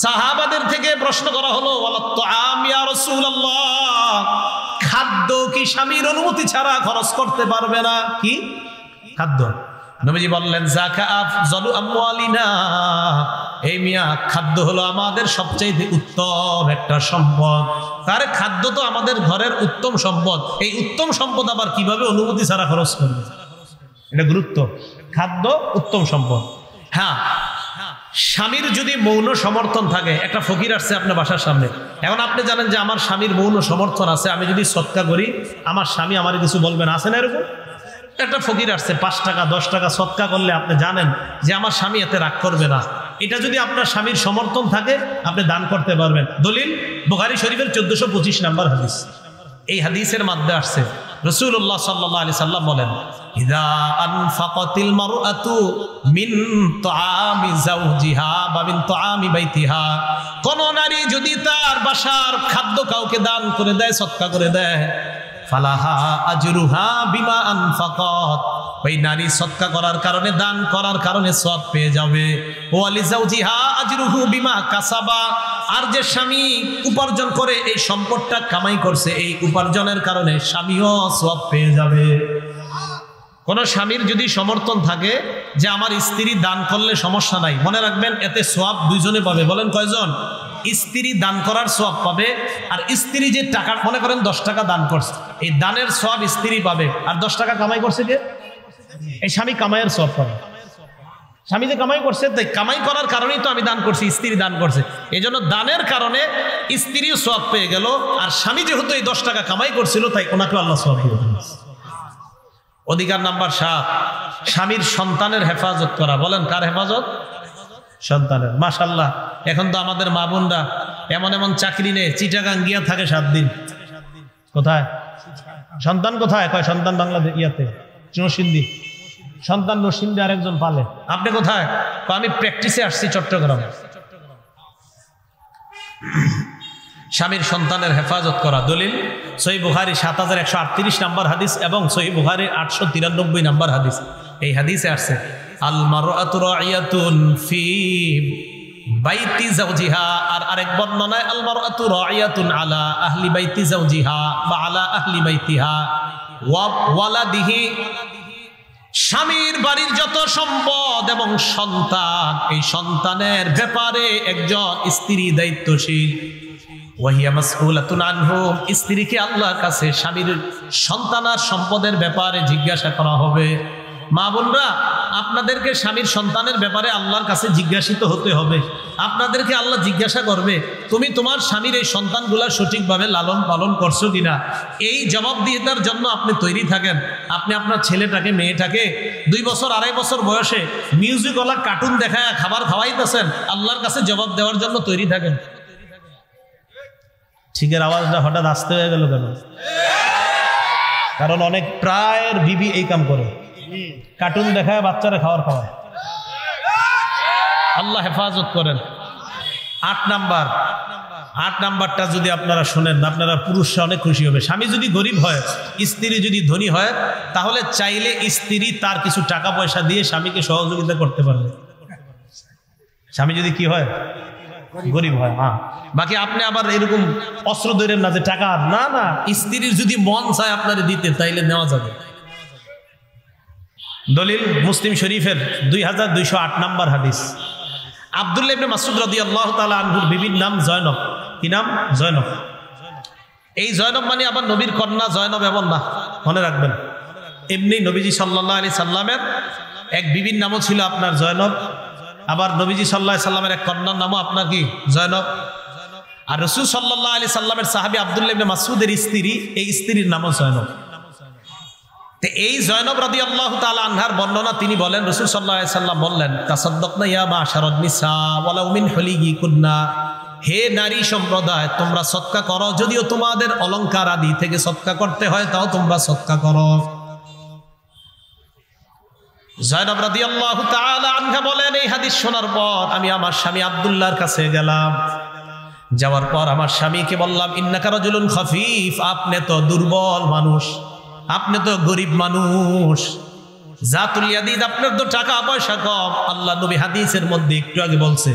সাহাবাদের থেকে প্রশ্ন করা হলো ওয়ালাত তুআম ইয়া রাসূলুল্লাহ, খাদ্য কি স্বামীর অনুমতি ছাড়া খরচ করতে পারবে না? কি খাদ্য? নবীজি বললেন যাকা আফজালু আমওয়ালিনা, এই মিয়া খাদ্য হলো আমাদের সবচেয়ে উত্তম একটা সম্পদ। তার খাদ্য তো আমাদের ঘরের উত্তম সম্পদ, এই উত্তম সম্পদ আবার কিভাবে অনুমতি ছাড়া খরচ করবে? এটা গুরুত্ব। খাদ্য উত্তম সম্পদ। হ্যাঁ, স্বামীর যদি মৌন সমর্থন থাকে, একটা ফকির আসছে আপনার বাসার সামনে, এখন আপনি জানেন যে আমার স্বামীর মৌন সমর্থন আছে, আমি যদি সদকা করি আমার স্বামী আমার কিছু বলবেন, আছে না এরকম? একটা ফকির আসছে 5 টাকা 10 টাকা সদকা করলে আপনি জানেন যে আমার স্বামী এতে রাগ করবে না, এটা যদি আপনার স্বামীর সমর্থন থাকে আপনি দান করতে পারবেন। দলিল বুখারী শরীফের 1425 নম্বর হাদিস। এই হাদিসের মধ্যে আসছে রাসূলুল্লাহ সাল্লাল্লাহু আলাইহি সাল্লাম বলেন ইযা আনফাকাতিল মারআতু মিন তুআমি যাওজিহা বা মিন তুআমি বাইতিহা, কোন নারী যদি তার বাসার খাদ্য কাউকে দান করে দেয়, সদকা করে দেয়, ফালাহা আজরুহা বিমা আনফাকাত, ওই নারী সদকা করার কারণে, দান করার কারণে সওয়াব পেয়ে যাবে। ওয়ালি যাওজিহা আজরুহু বিমা কাসাবা, আর যে স্বামী উপার্জন করে এই সম্পদটা কামাই করছে, এই উপার্জনের কারণে স্বামীও সওয়াব পেয়ে যাবে। কোন স্বামীর যদি সমর্থন থাকে যে আমার স্ত্রী দান করলে সমস্যা নাই, মনে রাখবেন এতে সওয়াব দুইজনে পাবে। বলেন কয়জন? স্ত্রী দান করার সওয়াব পাবে, আর স্ত্রী যে টাকা, মনে করেন 10 টাকা দান করছে, এই দানের সওয়াব স্ত্রী পাবে, আর 10 টাকা কামাই করছে কে? এই স্বামী কামাইয়ের সওয়াব পাবে। স্বামী যে কামাই করছে, তাই কামাই করার কারণেই তো আমি দান করছি, স্ত্রী দান করছে, এই জন্য দানের কারণে স্ত্রীও সওয়াব পেয়ে গেল, আর স্বামী যেহেতু এই 10 টাকা কামাই করছিল তাই ওনাকে আল্লাহ সওয়াব দিয়ে দিলেন। অধিকার নাম্বার 7, স্বামীর সন্তানের হেফাজত করা। বলেন কার হেফাজত? সন্তানের। মাশাআল্লাহ, এখন তো আমাদের মা বোনরা এমন এমন চাকরি নেই, চিটাগাং গিয়া থাকে 7 দিন। কোথায় সন্তান? কোথায়? কয় সন্তান বাংলাদেশ ইয়াতে নরসিংদী, সন্তান নরসিংদী আরেকজন পালে। আপনি কোথায়? আমি প্র্যাকটিসে আসছি চট্টগ্রাম। স্বামীর সন্তানের হেফাজত করা। দলিল সহিহ বুখারী 7138 নম্বর হাদিস এবং সহিহ বুখারী 893 নম্বর হাদিস। এই হাদিসে আসছে আল মারআতু রাইয়াতুন ফি বাইতি জাওজিহা, আর আরেক বর্ণনায় আল মারআতু রাইয়াতুন আলা আহলি বাইতি জাওজিহা বা আলা আহলি বাইতিহা ওয়া ওয়ালাদিহি। স্বামীর বাড়ির যত সম্পদ এবং সন্তান, এই সন্তানের ব্যাপারে একজন স্ত্রী দায়িত্বশীল। ওয়াহিয়া মাসউলাতুন আনহু, স্ত্রীকে আল্লাহর কাছে স্বামীর সন্তান আর সম্পদের ব্যাপারে জিজ্ঞাসা করা হবে। মা বোনরা, আপনাদেরকে স্বামীর সন্তানের ব্যাপারে আল্লাহর কাছে জিজ্ঞাসিত হতে হবে। আপনাদেরকে আল্লাহ জিজ্ঞাসা করবে, তুমি তোমার স্বামীর এই সন্তানগুলা সঠিকভাবে লালন পালন করছো কিনা। এই জবাবদিহিতার জন্য আপনি তৈরি থাকেন। আপনি আপনার ছেলেটাকে মেয়েটাকে 2 বছর 2.5 বছর বয়সে মিউজিকওয়ালা কার্টুন দেখায় খাবার খাওয়াইতেছেন, আল্লাহর কাছে জবাব দেওয়ার জন্য তৈরি থাকেন। ঠিকের আওয়াজটা হঠাৎ আসতে হয়ে গেল কেন? কারণ অনেক প্রায়ের বিবি এই কাম করে, কার্টুন দেখায় বাচ্চারা খাওয়ার খাওয়ায়। আল্লাহ হেফাজত করেন। 8 নাম্বারটা যদি আপনারা শোনেন, আপনারা পুরুষরা অনেক খুশি হবে। স্বামী যদি গরিব হয়, স্ত্রী যদি ধনী হয়, তাহলে চাইলে স্ত্রী তার কিছু টাকা পয়সা দিয়ে স্বামীকে সহযোগিতা করতে পারবে। স্বামী যদি কি হয়, গরিব হয়, হ্যাঁ। বাকি আপনি আবার এরকম অস্ত্র ধরেন না যে টাকা, না না, স্ত্রীর যদি মন চায় আপনার দিতে, তাইলে নেওয়া যাবে। দলিল মুসলিম শরীফের 2208 নম্বর হাদিস। আব্দুল্লাহ ইবনে মাসউদ রাদিয়াল্লাহু তাআলা আনহুর বিবির নাম জয়নব। কি নাম? জয়নব। এই জয়নব মানে আবার নবীর কন্যা জয়নব এমন না, মনে রাখবেন। এমনি নবীজি সাল্লাল্লাহু আলাইহি সাল্লামের এক বিবির নামও ছিল আপনার জয়নব, আবার নবীজি সাল্লাল্লাহু আলাইহি সাল্লামের এক কন্যার নামও আপনার কি জয়নব। আর রাসূল সাল্লাল্লাহু আলাইহি সাল্লামের সাহাবী আব্দুল্লাহ ইবনে মাসউদের স্ত্রী, এই স্ত্রীর নামও জয়নব। এই জয়নব রাদিয়াল্লাহু তাআলা আনহার বর্ণনা, তিনি বলেন রাসূল সাল্লাল্লাহু আলাইহি সাল্লাম বললেন, তাসাদ্দাকনা ইয়া মাশারান নিসা ওয়ালাউ মিন হুলিগিকুন্না, হে নারী সম্প্রদায়, তোমরা সদকা করো, যদিও তোমাদের অলংকার আদি থেকে সদকা করতে হয়, তাও তোমরা সদকা করো। জয়নব রাদিয়াল্লাহু তাআলা আনহা বলেন, এই হাদিস শোনার পর আমি আমার স্বামী আব্দুল্লাহর কাছে গেলাম। যাওয়ার পর আমার স্বামীকে বললাম, ইন্নাকা রাজুলুন খাফিফ, আপনি তো দুর্বল মানুষ, আপনি তো গরিব মানুষ, জাতুল ইয়াদিদ, আপনার তো টাকা পয়সা কম। আল্লাহ নবী হাদিসের মধ্যে একটু আগে বলছে,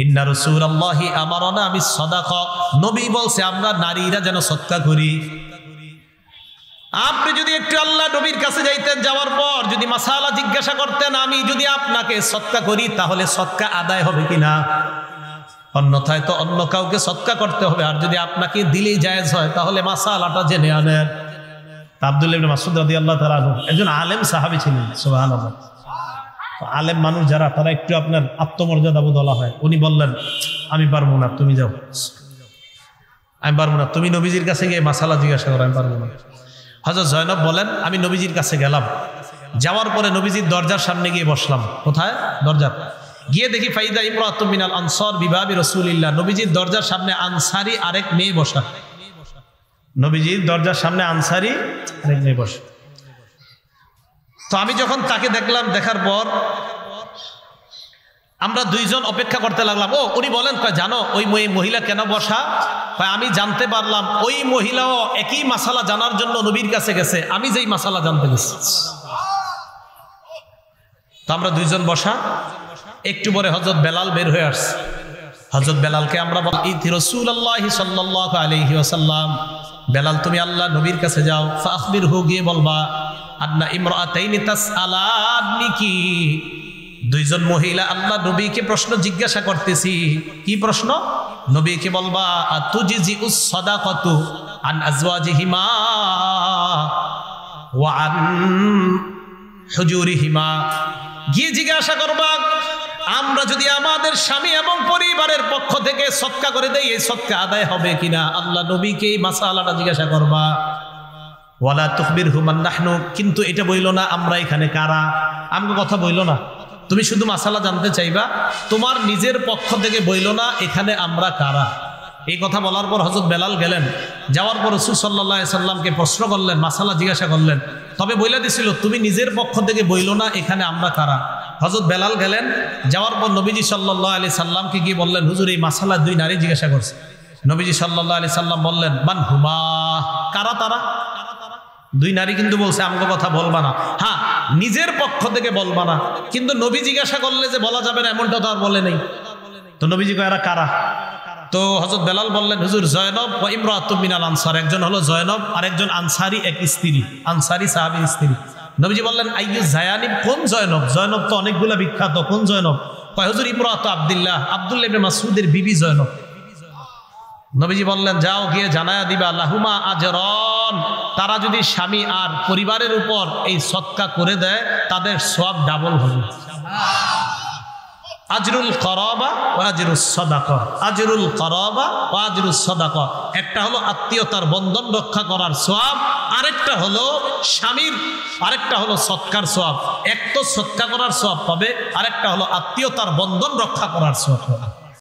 ইন্না রাসূলুল্লাহি আমারানা বিস সাদাকা, নবী বলছে আমরা নারীরা যেন সদকা করি। আপনি যদি একটু আল্লাহ নবীর কাছে যাইতেন, যাওয়ার পর যদি মাসালা জিজ্ঞাসা করতেন, আমি যদি আপনাকে সদকা করি তাহলে সদকা আদায় হবে কিনা, অন্যথায় তো অন্য কাউকে সদকা করতে হবে, আর যদি আপনাকে দিলেই জায়েজ হয় তাহলে মাসালাটা জেনে আনেন। আব্দুল্লাহ ইবনে মাসউদ রাদিয়াল্লাহু তাআলা আনহু একজন আলেম সাহাবী ছিলেন। সুবহানাল্লাহ। আলেম মানুষ যারা, তারা একটু আপনার আত্মমর্যাদা বোধ হয়। উনি বললেন, আমি পারবো না, তুমি যাও। আমি পারবো না, তুমি নবীজির কাছে গিয়ে মাসালা জিজ্ঞাসা করো, আমি পারবো না। হযরত জয়নব বলেন, আমি নবীজির কাছে গেলাম। যাওয়ার পরে নবীজির দরজার সামনে গিয়ে বসলাম। কোথায়? দরজা। গিয়ে দেখি ফাইদা ইমরাতুম মিনাল আনসার বিবাবি রাসূলিল্লাহ, নবীজির দরজার সামনে আনসারী আরেক মেয়ে বসা। নবীজির দরজার সামনে আনসারী আরেক মেয়ে বসা। তো আমি যখন তাকে দেখলাম, দেখার পর আমরা দুইজন অপেক্ষা করতে লাগলাম। উনি বলেন, জানো ওই মহিলা কেন বসা? আমি জানতে পারলাম ওই মহিলাও একই মাসালা জানার জন্য নবীর কাছে গেছে, আমি যেই মাসালা জানতে গেছি। তো আমরা দুইজন বসা। একটু পরে হযরত বেলাল বের হয়ে আসছে। হযরত বেলালকে আমরা বলি, রাসূলুল্লাহ সাল্লাল্লাহু আলাইহি ওয়াসাল্লাম, বেলাল তুমি আল্লাহ নবীর কাছে যাও, ফাখবিরহু, গিয়ে বলবা, আন্না ইমরাতাইনি তাসআলানিকি, দুইজন মহিলা আল্লাহ নবীকে প্রশ্ন জিজ্ঞাসা করতেছি। কি প্রশ্ন? নবীকে বলবা, আতুজিউস সাদাকাতু আন আজওয়াজিহিমা ওয়া আন হুজুরিহিমা, গিয়ে জিজ্ঞাসা করবা, আমরা যদি আমাদের স্বামী এবং পরিবারের পক্ষ থেকে সদকা করে দেই, এই সদকা আদায় হবে কিনা। আল্লাহ নবীকে এই মাসালাটা জিজ্ঞাসা করবা। ওয়ালা তুখবিরহু মান নাহনু, কিন্তু এটা বইল না আমরা এখানে কারা, আমাকে কথা বইল না। তুমি শুধু মাসালা জানতে চাইবা, তোমার নিজের পক্ষ থেকে বইল না এখানে আমরা কারা। এই কথা বলার পর হযরত বেলাল গেলেন। যাওয়ার পর রাসূল সাল্লাল্লাহু আলাইহি সাল্লামকে প্রশ্ন করলেন, মাসালা জিজ্ঞাসা করলেন, তবে বইলা দিছিল তুমি নিজের পক্ষ থেকে বইল না এখানে আমরা কারা। হযরত বেলাল গেলেন। যাওয়ার পর নবীজি সাল্লাল্লাহু আলাইহি সাল্লামকে গিয়ে বললেন, হুজুর এই মাসালা দুই নারী জিজ্ঞাসা করছে। নবীজি সাল্লাল্লাহু আলাইহি সাল্লাম বললেন, মান হুমা, কারা তারা? দুই নারী কিন্তু বলছে আমাকে কথা বলবা না। হ্যাঁ, নিজের পক্ষ থেকে বলবা না, কিন্তু নবী জিজ্ঞাসা করলে যে বলা যাবে না এমনটা তো আর বলে নেই। তো নবীজি কয় এরা কারা? তো হযরত বেলাল বললেন, হুজুর জয়নব ওয়া ইমরাতুম মিনাল আনসার, একজন হলো জয়নব আর একজন আনসারী এক স্ত্রী, আনসারী সাহাবীর স্ত্রী। নবীজি বললেন আইয়ু জায়ানিব, কোন জয়নব? জয়নব তো অনেকগুলা বিখ্যাত, কোন জয়নব? কয় হুজুর ইমরাতু আব্দুল্লাহ, আব্দুল্লাহ ইবনে মাসউদের বিবি জয়নব। নবীজি বললেন যাও গিয়ে জানায়া দিবা লাহুমা আজরান, তারা যদি স্বামী আর পরিবারের উপর এই সদকা করে দেয় তাদের সওয়াব ডাবল হবে। আজরুল করাবা ওয়া আজরুস সাদাকা, আজরুল করাবা ওয়া আজরুস সাদাকা, একটা হলো আত্মীয়তার বন্ধন রক্ষা করার সওয়াব, আরেকটা হলো স্বামীর, আরেকটা হলো সদকার সওয়াব। এক তো সদকা করার সওয়াব পাবে, আরেকটা হলো আত্মীয়তার বন্ধন রক্ষা করার সওয়াব পাবে।